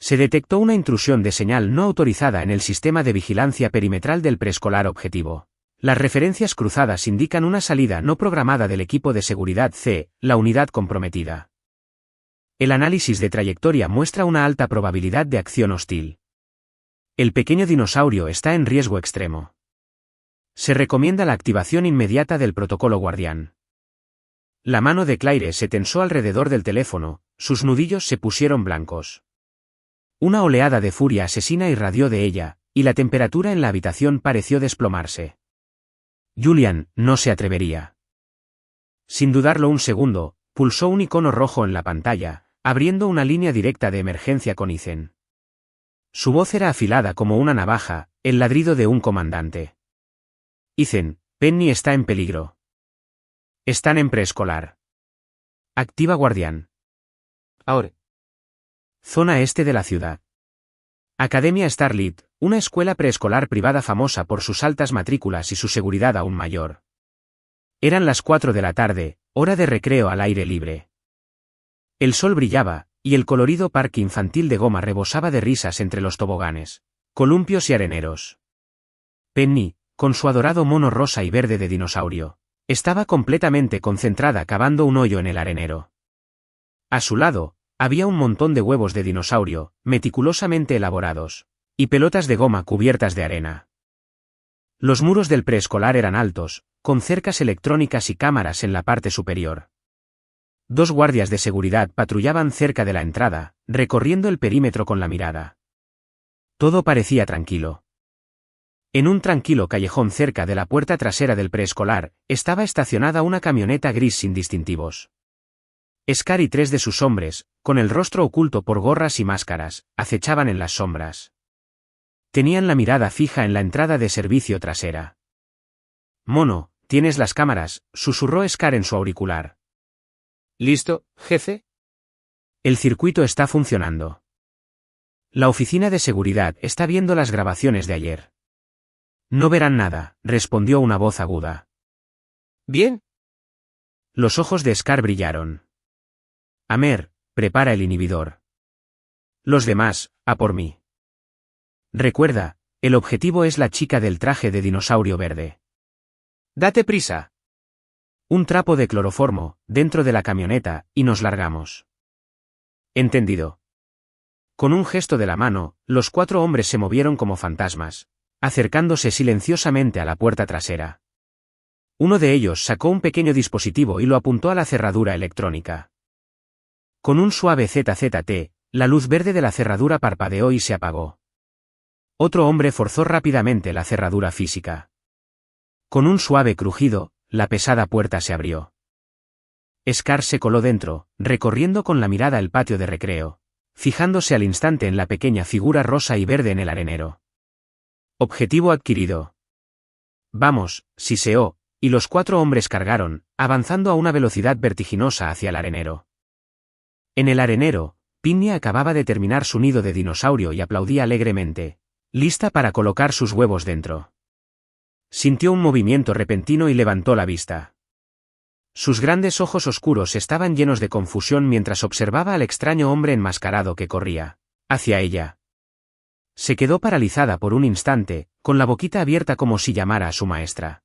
Se detectó una intrusión de señal no autorizada en el sistema de vigilancia perimetral del preescolar objetivo. Las referencias cruzadas indican una salida no programada del equipo de seguridad C, la unidad comprometida. El análisis de trayectoria muestra una alta probabilidad de acción hostil. El pequeño dinosaurio está en riesgo extremo. Se recomienda la activación inmediata del protocolo guardián. La mano de Claire se tensó alrededor del teléfono, sus nudillos se pusieron blancos. Una oleada de furia asesina irradió de ella, y la temperatura en la habitación pareció desplomarse. Julian no se atrevería. Sin dudarlo un segundo, pulsó un icono rojo en la pantalla, abriendo una línea directa de emergencia con Ethan. Su voz era afilada como una navaja, el ladrido de un comandante. Ethan, Penny está en peligro. Están en preescolar. Activa guardián. Ahora. Zona este de la ciudad. Academia Starlit, una escuela preescolar privada famosa por sus altas matrículas y su seguridad aún mayor. Eran las 4 de la tarde, hora de recreo al aire libre. El sol brillaba, y el colorido parque infantil de goma rebosaba de risas entre los toboganes, columpios y areneros. Penny, con su adorado mono rosa y verde de dinosaurio, estaba completamente concentrada cavando un hoyo en el arenero. A su lado, había un montón de huevos de dinosaurio, meticulosamente elaborados, y pelotas de goma cubiertas de arena. Los muros del preescolar eran altos, con cercas electrónicas y cámaras en la parte superior. 2 guardias de seguridad patrullaban cerca de la entrada, recorriendo el perímetro con la mirada. Todo parecía tranquilo. En un tranquilo callejón cerca de la puerta trasera del preescolar, estaba estacionada una camioneta gris sin distintivos. Scar y 3 de sus hombres, con el rostro oculto por gorras y máscaras, acechaban en las sombras. Tenían la mirada fija en la entrada de servicio trasera. «Mono, ¿tienes las cámaras?», susurró Scar en su auricular. ¿Listo, jefe? El circuito está funcionando. La oficina de seguridad está viendo las grabaciones de ayer. No verán nada, respondió una voz aguda. ¿Bien? Los ojos de Scar brillaron. Amer, prepara el inhibidor. Los demás, a por mí. Recuerda, el objetivo es la chica del traje de dinosaurio verde. Date prisa. Un trapo de cloroformo, dentro de la camioneta, y nos largamos. Entendido. Con un gesto de la mano, los 4 hombres se movieron como fantasmas, acercándose silenciosamente a la puerta trasera. Uno de ellos sacó un pequeño dispositivo y lo apuntó a la cerradura electrónica. Con un suave ZZT, la luz verde de la cerradura parpadeó y se apagó. Otro hombre forzó rápidamente la cerradura física. Con un suave crujido, la pesada puerta se abrió. Scar se coló dentro, recorriendo con la mirada el patio de recreo, fijándose al instante en la pequeña figura rosa y verde en el arenero. Objetivo adquirido. Vamos, siseó, y los 4 hombres cargaron, avanzando a una velocidad vertiginosa hacia el arenero. En el arenero, Penny acababa de terminar su nido de dinosaurio y aplaudía alegremente, lista para colocar sus huevos dentro. Sintió un movimiento repentino y levantó la vista. Sus grandes ojos oscuros estaban llenos de confusión mientras observaba al extraño hombre enmascarado que corría hacia ella. Se quedó paralizada por un instante, con la boquita abierta como si llamara a su maestra.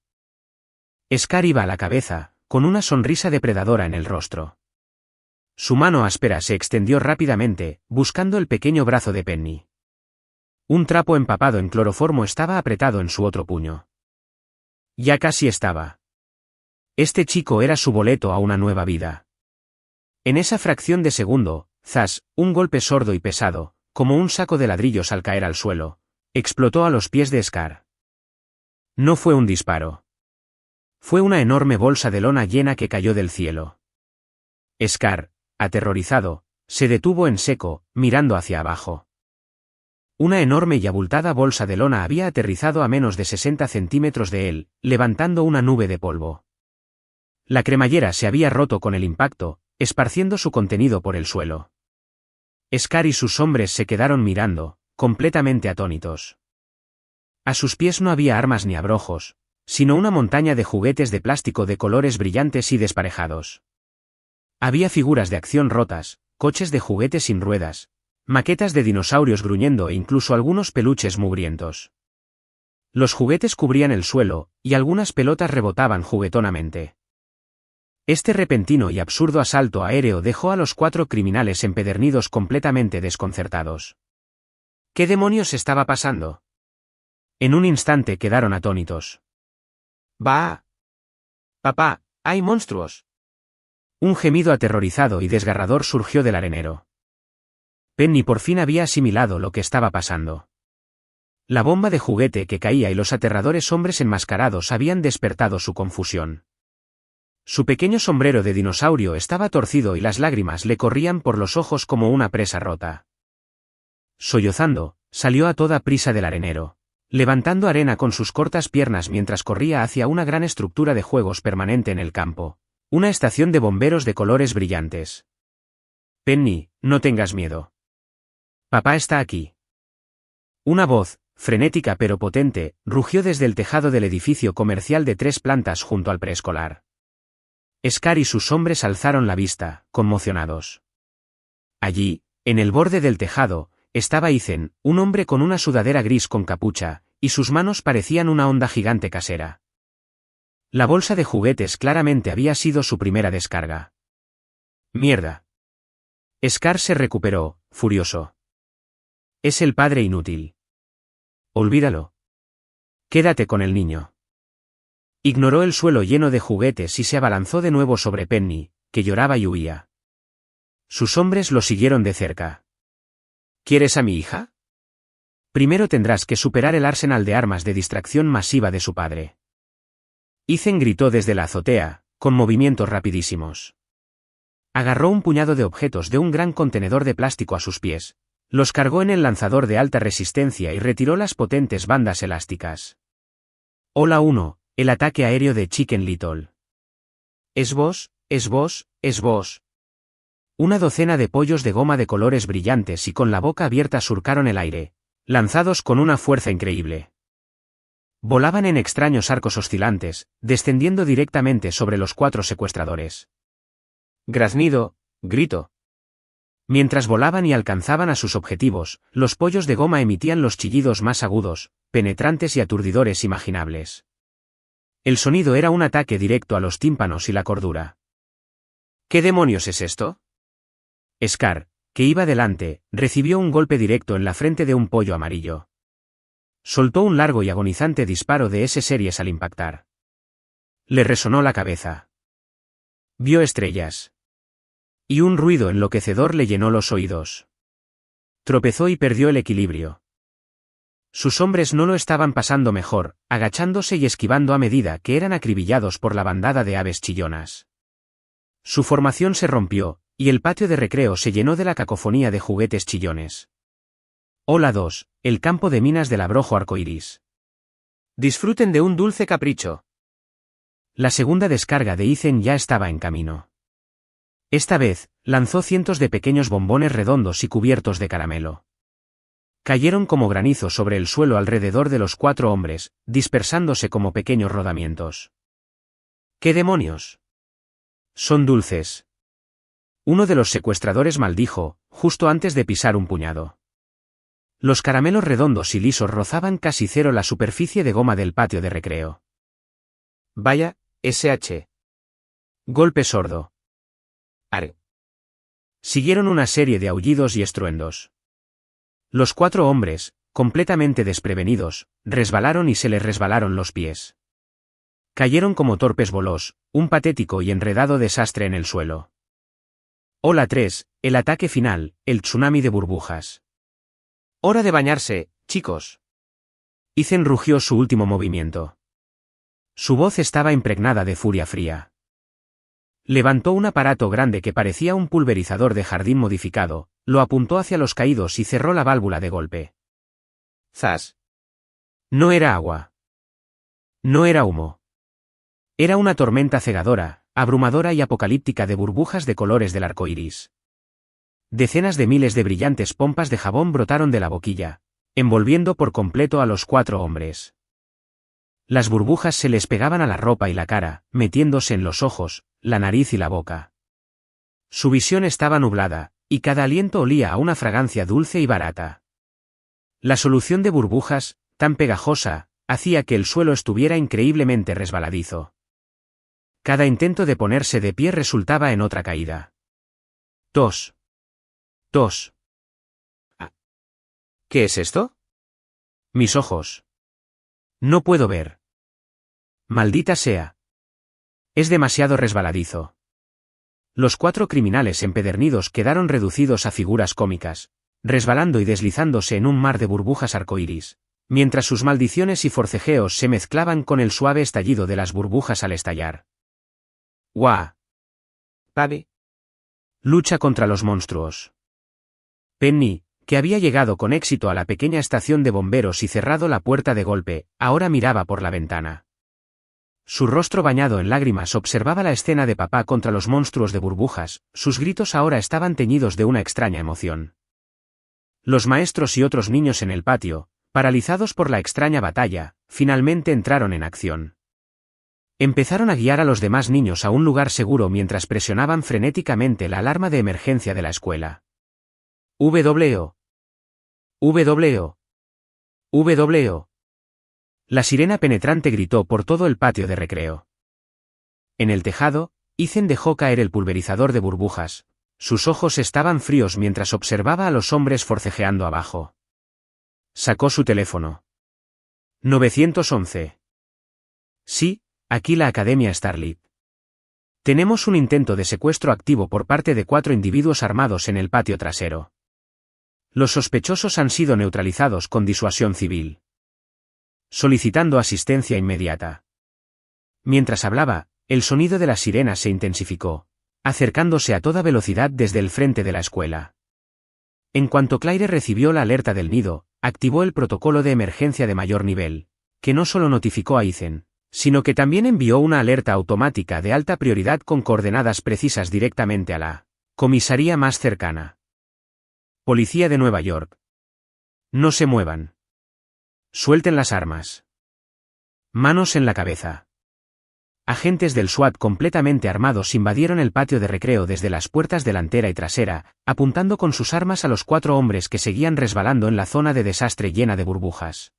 Scar iba a la cabeza, con una sonrisa depredadora en el rostro. Su mano áspera se extendió rápidamente, buscando el pequeño brazo de Penny. Un trapo empapado en cloroformo estaba apretado en su otro puño. Ya casi estaba. Este chico era su boleto a una nueva vida. En esa fracción de segundo, zas, un golpe sordo y pesado, como un saco de ladrillos al caer al suelo, explotó a los pies de Scar. No fue un disparo. Fue una enorme bolsa de lona llena que cayó del cielo. Scar, aterrorizado, se detuvo en seco, mirando hacia abajo. Una enorme y abultada bolsa de lona había aterrizado a menos de 60 centímetros de él, levantando una nube de polvo. La cremallera se había roto con el impacto, esparciendo su contenido por el suelo. Scar y sus hombres se quedaron mirando, completamente atónitos. A sus pies no había armas ni abrojos, sino una montaña de juguetes de plástico de colores brillantes y desparejados. Había figuras de acción rotas, coches de juguete sin ruedas, maquetas de dinosaurios gruñendo e incluso algunos peluches mugrientos. Los juguetes cubrían el suelo, y algunas pelotas rebotaban juguetonamente. Este repentino y absurdo asalto aéreo dejó a los 4 criminales empedernidos completamente desconcertados. ¿Qué demonios estaba pasando? En un instante quedaron atónitos. ¡Bah! Papá, hay monstruos. Un gemido aterrorizado y desgarrador surgió del arenero. Penny por fin había asimilado lo que estaba pasando. La bomba de juguete que caía y los aterradores hombres enmascarados habían despertado su confusión. Su pequeño sombrero de dinosaurio estaba torcido y las lágrimas le corrían por los ojos como una presa rota. Sollozando, salió a toda prisa del arenero, levantando arena con sus cortas piernas mientras corría hacia una gran estructura de juegos permanente en el campo, una estación de bomberos de colores brillantes. Penny, no tengas miedo. Papá está aquí. Una voz, frenética pero potente, rugió desde el tejado del edificio comercial de 3 plantas junto al preescolar. Scar y sus hombres alzaron la vista, conmocionados. Allí, en el borde del tejado, estaba Ethan, un hombre con una sudadera gris con capucha, y sus manos parecían una onda gigante casera. La bolsa de juguetes claramente había sido su primera descarga. Mierda. Scar se recuperó, furioso. Es el padre inútil. Olvídalo. Quédate con el niño. Ignoró el suelo lleno de juguetes y se abalanzó de nuevo sobre Penny, que lloraba y huía. Sus hombres lo siguieron de cerca. ¿Quieres a mi hija? Primero tendrás que superar el arsenal de armas de distracción masiva de su padre. Ethan gritó desde la azotea, con movimientos rapidísimos. Agarró un puñado de objetos de un gran contenedor de plástico a sus pies, los cargó en el lanzador de alta resistencia y retiró las potentes bandas elásticas. Hola 1, el ataque aéreo de Chicken Little. Es vos, es vos, es vos. Una docena de pollos de goma de colores brillantes y con la boca abierta surcaron el aire, lanzados con una fuerza increíble. Volaban en extraños arcos oscilantes, descendiendo directamente sobre los 4 secuestradores. Graznido, gritó. Mientras volaban y alcanzaban a sus objetivos, los pollos de goma emitían los chillidos más agudos, penetrantes y aturdidores imaginables. El sonido era un ataque directo a los tímpanos y la cordura. ¿Qué demonios es esto? Scar, que iba delante, recibió un golpe directo en la frente de un pollo amarillo. Soltó un largo y agonizante disparo de S-series al impactar. Le resonó la cabeza. Vio estrellas. Y un ruido enloquecedor le llenó los oídos. Tropezó y perdió el equilibrio. Sus hombres no lo estaban pasando mejor, agachándose y esquivando a medida que eran acribillados por la bandada de aves chillonas. Su formación se rompió, y el patio de recreo se llenó de la cacofonía de juguetes chillones. Hola 2, el campo de minas del abrojo arcoiris. Disfruten de un dulce capricho. La segunda descarga de Ethan ya estaba en camino. Esta vez, lanzó cientos de pequeños bombones redondos y cubiertos de caramelo. Cayeron como granizo sobre el suelo alrededor de los 4 hombres, dispersándose como pequeños rodamientos. ¿Qué demonios? Son dulces. Uno de los secuestradores maldijo, justo antes de pisar un puñado. Los caramelos redondos y lisos rozaban casi cero la superficie de goma del patio de recreo. Vaya, SH. Golpe sordo. Ar. Siguieron una serie de aullidos y estruendos. Los 4 hombres, completamente desprevenidos, resbalaron y se les resbalaron los pies. Cayeron como torpes bolos, un patético y enredado desastre en el suelo. Hola 3, el ataque final, el tsunami de burbujas. Hora de bañarse, chicos. Ethan rugió su último movimiento. Su voz estaba impregnada de furia fría. Levantó un aparato grande que parecía un pulverizador de jardín modificado, lo apuntó hacia los caídos y cerró la válvula de golpe. ¡Zas! No era agua. No era humo. Era una tormenta cegadora, abrumadora y apocalíptica de burbujas de colores del arco iris. Decenas de miles de brillantes pompas de jabón brotaron de la boquilla, envolviendo por completo a los 4 hombres. Las burbujas se les pegaban a la ropa y la cara, metiéndose en los ojos, la nariz y la boca. Su visión estaba nublada, y cada aliento olía a una fragancia dulce y barata. La solución de burbujas, tan pegajosa, hacía que el suelo estuviera increíblemente resbaladizo. Cada intento de ponerse de pie resultaba en otra caída. Tos. Tos. ¿Qué es esto? Mis ojos. No puedo ver. Maldita sea. Es demasiado resbaladizo. Los 4 criminales empedernidos quedaron reducidos a figuras cómicas, resbalando y deslizándose en un mar de burbujas arcoíris, mientras sus maldiciones y forcejeos se mezclaban con el suave estallido de las burbujas al estallar. ¡Guau! Pabe. Lucha contra los monstruos. Penny, que había llegado con éxito a la pequeña estación de bomberos y cerrado la puerta de golpe, ahora miraba por la ventana. Su rostro bañado en lágrimas observaba la escena de papá contra los monstruos de burbujas, sus gritos ahora estaban teñidos de una extraña emoción. Los maestros y otros niños en el patio, paralizados por la extraña batalla, finalmente entraron en acción. Empezaron a guiar a los demás niños a un lugar seguro mientras presionaban frenéticamente la alarma de emergencia de la escuela. W. W. W. La sirena penetrante gritó por todo el patio de recreo. En el tejado, Ethan dejó caer el pulverizador de burbujas. Sus ojos estaban fríos mientras observaba a los hombres forcejeando abajo. Sacó su teléfono. 911. Sí, aquí la Academia Starlit. Tenemos un intento de secuestro activo por parte de 4 individuos armados en el patio trasero. Los sospechosos han sido neutralizados con disuasión civil. Solicitando asistencia inmediata. Mientras hablaba, el sonido de las sirenas se intensificó, acercándose a toda velocidad desde el frente de la escuela. En cuanto Claire recibió la alerta del nido, activó el protocolo de emergencia de mayor nivel, que no solo notificó a Ethan, sino que también envió una alerta automática de alta prioridad con coordenadas precisas directamente a la comisaría más cercana. Policía de Nueva York. No se muevan. Suelten las armas. Manos en la cabeza. Agentes del SWAT completamente armados invadieron el patio de recreo desde las puertas delantera y trasera, apuntando con sus armas a los 4 hombres que seguían resbalando en la zona de desastre llena de burbujas.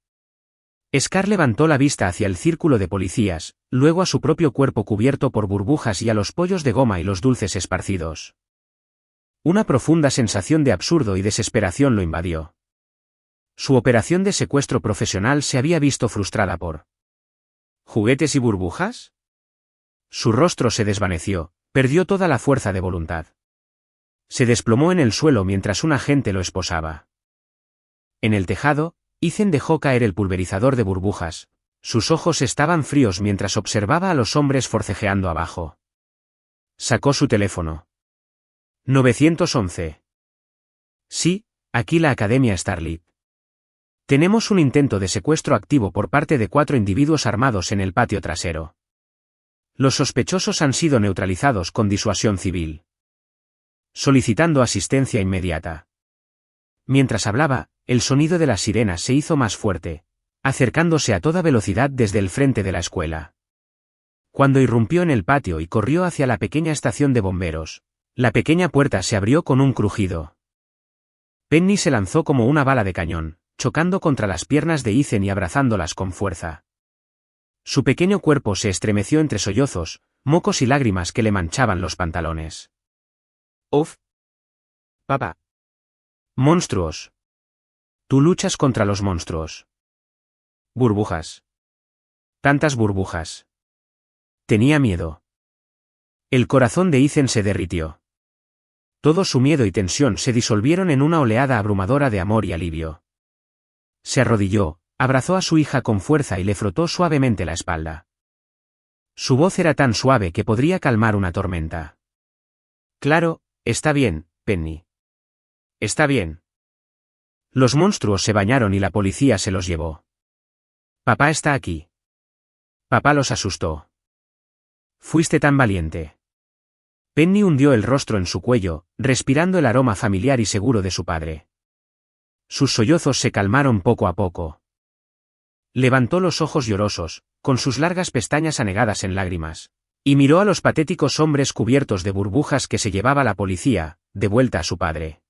Scar levantó la vista hacia el círculo de policías, luego a su propio cuerpo cubierto por burbujas y a los pollos de goma y los dulces esparcidos. Una profunda sensación de absurdo y desesperación lo invadió. Su operación de secuestro profesional se había visto frustrada por ¿juguetes y burbujas? Su rostro se desvaneció, perdió toda la fuerza de voluntad. Se desplomó en el suelo mientras un agente lo esposaba. En el tejado, Ethan dejó caer el pulverizador de burbujas. Sus ojos estaban fríos mientras observaba a los hombres forcejeando abajo. Sacó su teléfono. 911. Sí, aquí la Academia Starlit. Tenemos un intento de secuestro activo por parte de 4 individuos armados en el patio trasero. Los sospechosos han sido neutralizados con disuasión civil. Solicitando asistencia inmediata. Mientras hablaba, el sonido de las sirenas se hizo más fuerte, acercándose a toda velocidad desde el frente de la escuela. Cuando irrumpió en el patio y corrió hacia la pequeña estación de bomberos, la pequeña puerta se abrió con un crujido. Penny se lanzó como una bala de cañón, chocando contra las piernas de Ethan y abrazándolas con fuerza. Su pequeño cuerpo se estremeció entre sollozos, mocos y lágrimas que le manchaban los pantalones. ¡Uf! Papá. Monstruos. Tú luchas contra los monstruos. Burbujas. Tantas burbujas. Tenía miedo. El corazón de Ethan se derritió. Todo su miedo y tensión se disolvieron en una oleada abrumadora de amor y alivio. Se arrodilló, abrazó a su hija con fuerza y le frotó suavemente la espalda. Su voz era tan suave que podría calmar una tormenta. Claro, está bien, Penny. Está bien. Los monstruos se bañaron y la policía se los llevó. Papá está aquí. Papá los asustó. Fuiste tan valiente. Penny hundió el rostro en su cuello, respirando el aroma familiar y seguro de su padre. Sus sollozos se calmaron poco a poco. Levantó los ojos llorosos, con sus largas pestañas anegadas en lágrimas, y miró a los patéticos hombres cubiertos de burbujas que se llevaba la policía, de vuelta a su padre.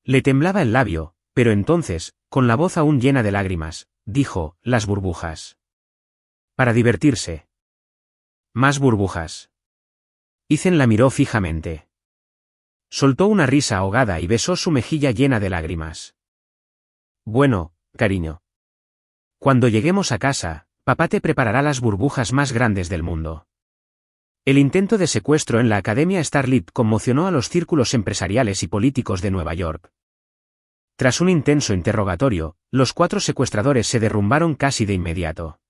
Le temblaba el labio, pero entonces, con la voz aún llena de lágrimas, dijo, las burbujas. Para divertirse. Más burbujas. Ethan la miró fijamente. Soltó una risa ahogada y besó su mejilla llena de lágrimas. Bueno, cariño. Cuando lleguemos a casa, papá te preparará las burbujas más grandes del mundo. El intento de secuestro en la Academia Starlit conmocionó a los círculos empresariales y políticos de Nueva York. Tras un intenso interrogatorio, los 4 secuestradores se derrumbaron casi de inmediato.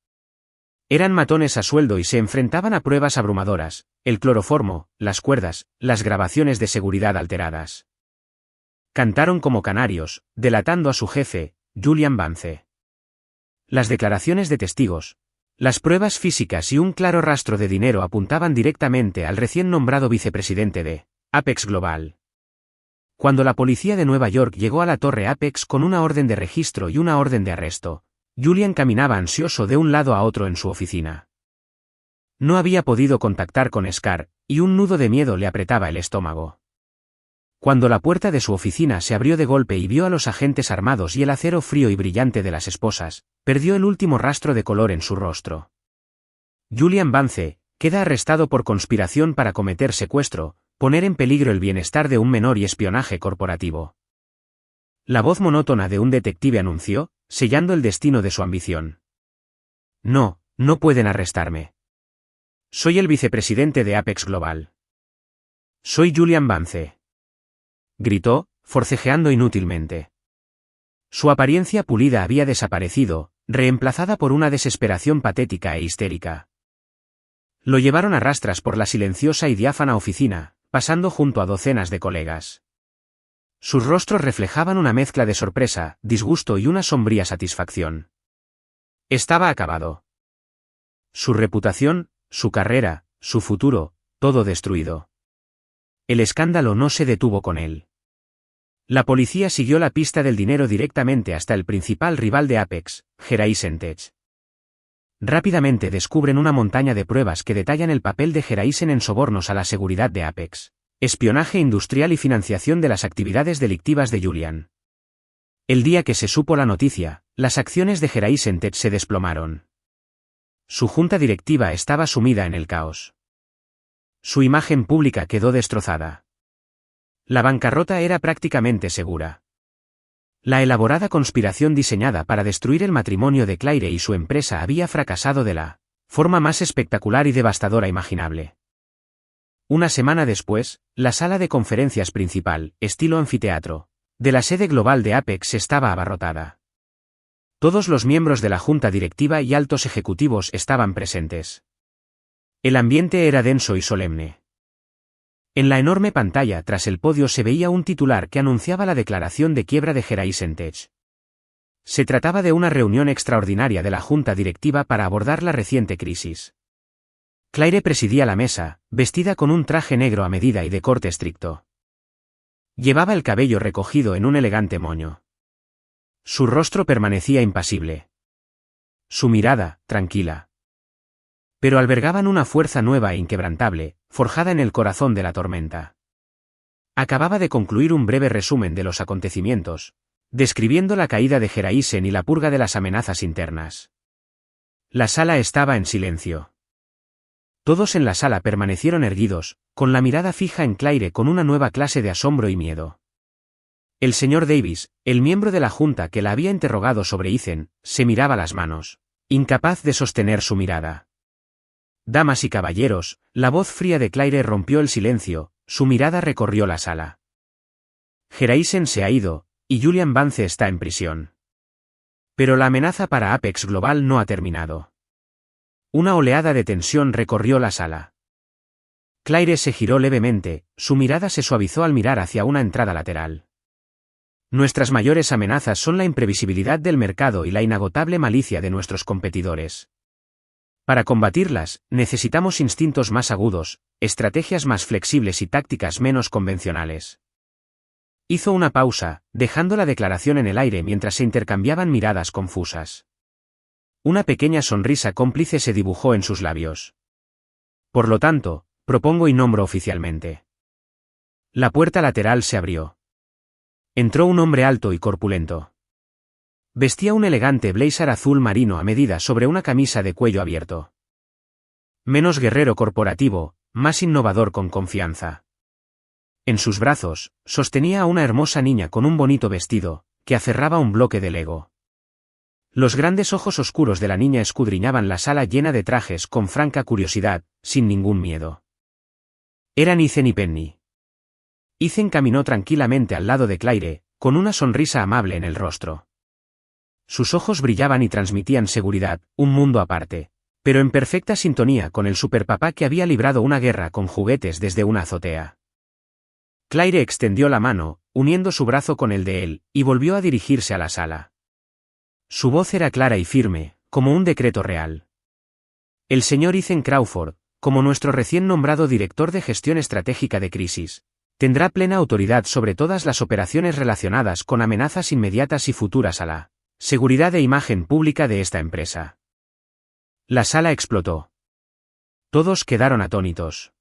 Eran matones a sueldo y se enfrentaban a pruebas abrumadoras, el cloroformo, las cuerdas, las grabaciones de seguridad alteradas. Cantaron como canarios, delatando a su jefe, Julian Vance. Las declaraciones de testigos, las pruebas físicas y un claro rastro de dinero apuntaban directamente al recién nombrado vicepresidente de Apex Global. Cuando la policía de Nueva York llegó a la torre Apex con una orden de registro y una orden de arresto, Julian caminaba ansioso de un lado a otro en su oficina. No había podido contactar con Scar, y un nudo de miedo le apretaba el estómago. Cuando la puerta de su oficina se abrió de golpe y vio a los agentes armados y el acero frío y brillante de las esposas, perdió el último rastro de color en su rostro. Julian Vance, queda arrestado por conspiración para cometer secuestro, poner en peligro el bienestar de un menor y espionaje corporativo. La voz monótona de un detective anunció, sellando el destino de su ambición. No, no pueden arrestarme. Soy el vicepresidente de Apex Global. Soy Julian Vance. Gritó, forcejeando inútilmente. Su apariencia pulida había desaparecido, reemplazada por una desesperación patética e histérica. Lo llevaron a rastras por la silenciosa y diáfana oficina, pasando junto a docenas de colegas. Sus rostros reflejaban una mezcla de sorpresa, disgusto y una sombría satisfacción. Estaba acabado. Su reputación, su carrera, su futuro, todo destruido. El escándalo no se detuvo con él. La policía siguió la pista del dinero directamente hasta el principal rival de Apex, Geraisen Tech. Rápidamente descubren una montaña de pruebas que detallan el papel de Geraisen en sobornos a la seguridad de Apex, espionaje industrial y financiación de las actividades delictivas de Julian. El día que se supo la noticia, las acciones de Geraisen Tech se desplomaron. Su junta directiva estaba sumida en el caos. Su imagen pública quedó destrozada. La bancarrota era prácticamente segura. La elaborada conspiración diseñada para destruir el matrimonio de Claire y su empresa había fracasado de la forma más espectacular y devastadora imaginable. Una semana después, la sala de conferencias principal, estilo anfiteatro, de la sede global de Apex estaba abarrotada. Todos los miembros de la junta directiva y altos ejecutivos estaban presentes. El ambiente era denso y solemne. En la enorme pantalla tras el podio se veía un titular que anunciaba la declaración de quiebra de Geraisen Tech. Se trataba de una reunión extraordinaria de la junta directiva para abordar la reciente crisis. Claire presidía la mesa, vestida con un traje negro a medida y de corte estricto. Llevaba el cabello recogido en un elegante moño. Su rostro permanecía impasible. Su mirada, tranquila. Pero albergaban una fuerza nueva e inquebrantable, forjada en el corazón de la tormenta. Acababa de concluir un breve resumen de los acontecimientos, describiendo la caída de Geraisen y la purga de las amenazas internas. La sala estaba en silencio. Todos en la sala permanecieron erguidos, con la mirada fija en Claire con una nueva clase de asombro y miedo. El señor Davis, el miembro de la junta que la había interrogado sobre Ethan, se miraba las manos, incapaz de sostener su mirada. Damas y caballeros, la voz fría de Claire rompió el silencio, su mirada recorrió la sala. Geraisen se ha ido, y Julian Vance está en prisión. Pero la amenaza para Apex Global no ha terminado. Una oleada de tensión recorrió la sala. Claire se giró levemente, su mirada se suavizó al mirar hacia una entrada lateral. Nuestras mayores amenazas son la imprevisibilidad del mercado y la inagotable malicia de nuestros competidores. Para combatirlas, necesitamos instintos más agudos, estrategias más flexibles y tácticas menos convencionales. Hizo una pausa, dejando la declaración en el aire mientras se intercambiaban miradas confusas. Una pequeña sonrisa cómplice se dibujó en sus labios. Por lo tanto, propongo y nombro oficialmente. La puerta lateral se abrió. Entró un hombre alto y corpulento. Vestía un elegante blazer azul marino a medida sobre una camisa de cuello abierto. Menos guerrero corporativo, más innovador con confianza. En sus brazos, sostenía a una hermosa niña con un bonito vestido, que aferraba un bloque de Lego. Los grandes ojos oscuros de la niña escudriñaban la sala llena de trajes con franca curiosidad, sin ningún miedo. Eran Ethan y Penny. Ethan caminó tranquilamente al lado de Claire, con una sonrisa amable en el rostro. Sus ojos brillaban y transmitían seguridad, un mundo aparte, pero en perfecta sintonía con el superpapá que había librado una guerra con juguetes desde una azotea. Claire extendió la mano, uniendo su brazo con el de él, y volvió a dirigirse a la sala. Su voz era clara y firme, como un decreto real. El señor Ethan Crawford, como nuestro recién nombrado director de gestión estratégica de crisis, tendrá plena autoridad sobre todas las operaciones relacionadas con amenazas inmediatas y futuras a la seguridad e imagen pública de esta empresa. La sala explotó. Todos quedaron atónitos.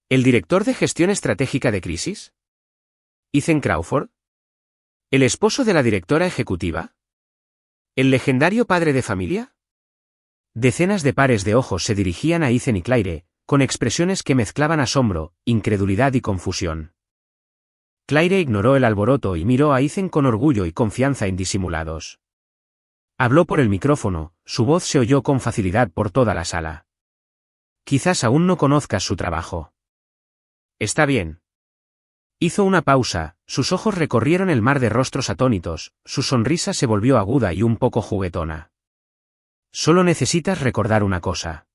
¿El director de gestión estratégica de crisis? ¿Ethan Crawford? ¿El esposo de la directora ejecutiva? ¿El legendario padre de familia? Decenas de pares de ojos se dirigían a Ethan y Claire, con expresiones que mezclaban asombro, incredulidad y confusión. Claire ignoró el alboroto y miró a Ethan con orgullo y confianza indisimulados. Habló por el micrófono, su voz se oyó con facilidad por toda la sala. Quizás aún no conozcas su trabajo. Está bien. Hizo una pausa, sus ojos recorrieron el mar de rostros atónitos, su sonrisa se volvió aguda y un poco juguetona. Solo necesitas recordar una cosa.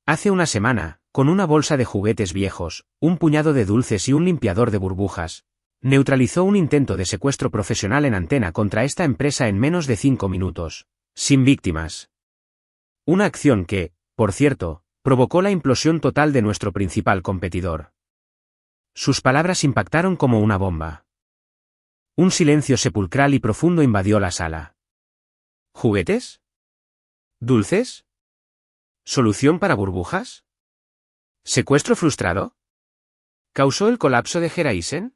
Hace una semana, con una bolsa de juguetes viejos, un puñado de dulces y un limpiador de burbujas, neutralizó un intento de secuestro profesional en antena contra esta empresa en menos de 5 minutos, sin víctimas. Una acción que, por cierto, provocó la implosión total de nuestro principal competidor. Sus palabras impactaron como una bomba. Un silencio sepulcral y profundo invadió la sala. ¿Juguetes? ¿Dulces? ¿Solución para burbujas? ¿Secuestro frustrado? ¿Causó el colapso de Heraisen?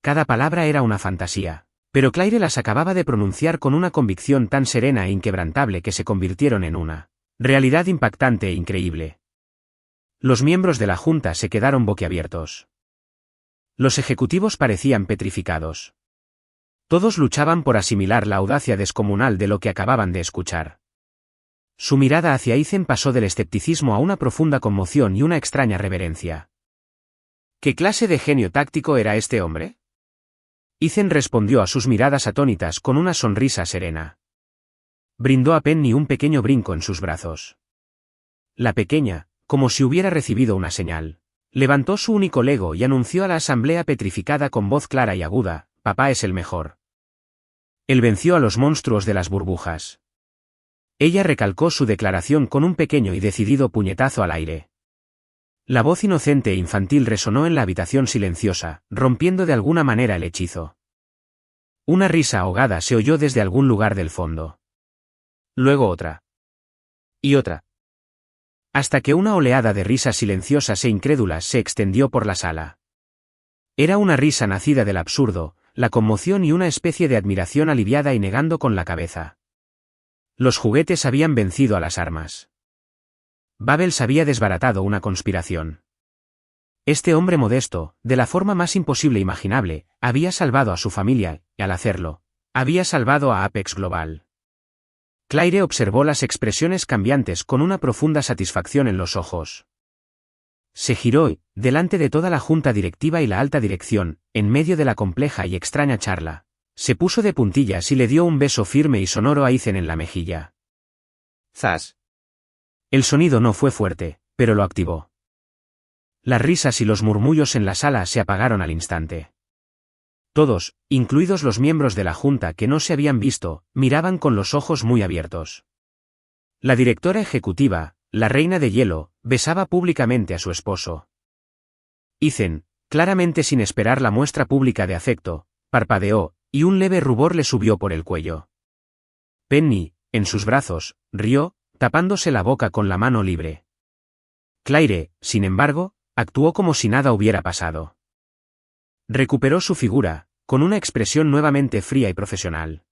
Cada palabra era una fantasía, pero Claire las acababa de pronunciar con una convicción tan serena e inquebrantable que se convirtieron en una realidad impactante e increíble. Los miembros de la junta se quedaron boquiabiertos. Los ejecutivos parecían petrificados. Todos luchaban por asimilar la audacia descomunal de lo que acababan de escuchar. Su mirada hacia Aizen pasó del escepticismo a una profunda conmoción y una extraña reverencia. ¿Qué clase de genio táctico era este hombre? Aizen respondió a sus miradas atónitas con una sonrisa serena. Brindó a Penny un pequeño brinco en sus brazos. La pequeña, como si hubiera recibido una señal, levantó su único lego y anunció a la asamblea petrificada con voz clara y aguda: «Papá es el mejor». Él venció a los monstruos de las burbujas. Ella recalcó su declaración con un pequeño y decidido puñetazo al aire. La voz inocente e infantil resonó en la habitación silenciosa, rompiendo de alguna manera el hechizo. Una risa ahogada se oyó desde algún lugar del fondo. Luego otra. Y otra. Hasta que una oleada de risas silenciosas e incrédulas se extendió por la sala. Era una risa nacida del absurdo, la conmoción y una especie de admiración aliviada y negando con la cabeza. Los juguetes habían vencido a las armas. Babels había desbaratado una conspiración. Este hombre modesto, de la forma más imposible imaginable, había salvado a su familia, y al hacerlo, había salvado a Apex Global. Claire observó las expresiones cambiantes con una profunda satisfacción en los ojos. Se giró y, delante de toda la junta directiva y la alta dirección, en medio de la compleja y extraña charla, se puso de puntillas y le dio un beso firme y sonoro a Aizen en la mejilla. ¡Zas! El sonido no fue fuerte, pero lo activó. Las risas y los murmullos en la sala se apagaron al instante. Todos, incluidos los miembros de la junta que no se habían visto, miraban con los ojos muy abiertos. La directora ejecutiva, la reina de hielo, besaba públicamente a su esposo. Aizen, claramente sin esperar la muestra pública de afecto, parpadeó, y un leve rubor le subió por el cuello. Penny, en sus brazos, rió, tapándose la boca con la mano libre. Claire, sin embargo, actuó como si nada hubiera pasado. Recuperó su figura, con una expresión nuevamente fría y profesional.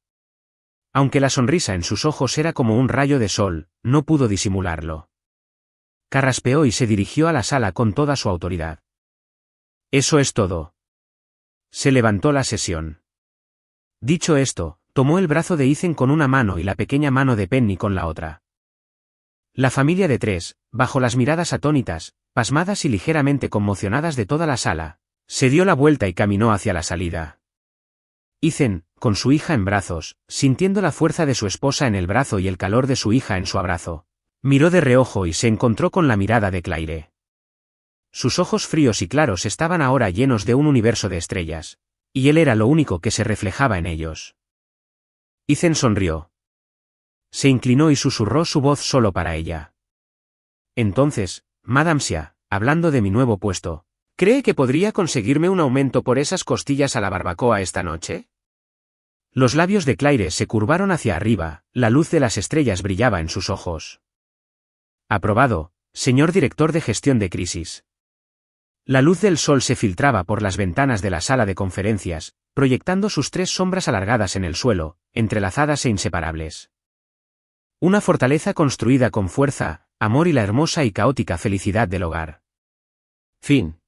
Aunque la sonrisa en sus ojos era como un rayo de sol, no pudo disimularlo. Carraspeó y se dirigió a la sala con toda su autoridad. Eso es todo. Se levantó la sesión. Dicho esto, tomó el brazo de Aizen con una mano y la pequeña mano de Penny con la otra. La familia de tres, bajo las miradas atónitas, pasmadas y ligeramente conmocionadas de toda la sala, se dio la vuelta y caminó hacia la salida. Aizen, con su hija en brazos, sintiendo la fuerza de su esposa en el brazo y el calor de su hija en su abrazo, miró de reojo y se encontró con la mirada de Claire. Sus ojos fríos y claros estaban ahora llenos de un universo de estrellas, y él era lo único que se reflejaba en ellos. Aizen sonrió. Se inclinó y susurró su voz solo para ella. Entonces, Madame Xia, hablando de mi nuevo puesto, ¿cree que podría conseguirme un aumento por esas costillas a la barbacoa esta noche? Los labios de Claire se curvaron hacia arriba, la luz de las estrellas brillaba en sus ojos. Aprobado, señor director de gestión de crisis. La luz del sol se filtraba por las ventanas de la sala de conferencias, proyectando sus tres sombras alargadas en el suelo, entrelazadas e inseparables. Una fortaleza construida con fuerza, amor y la hermosa y caótica felicidad del hogar. Fin.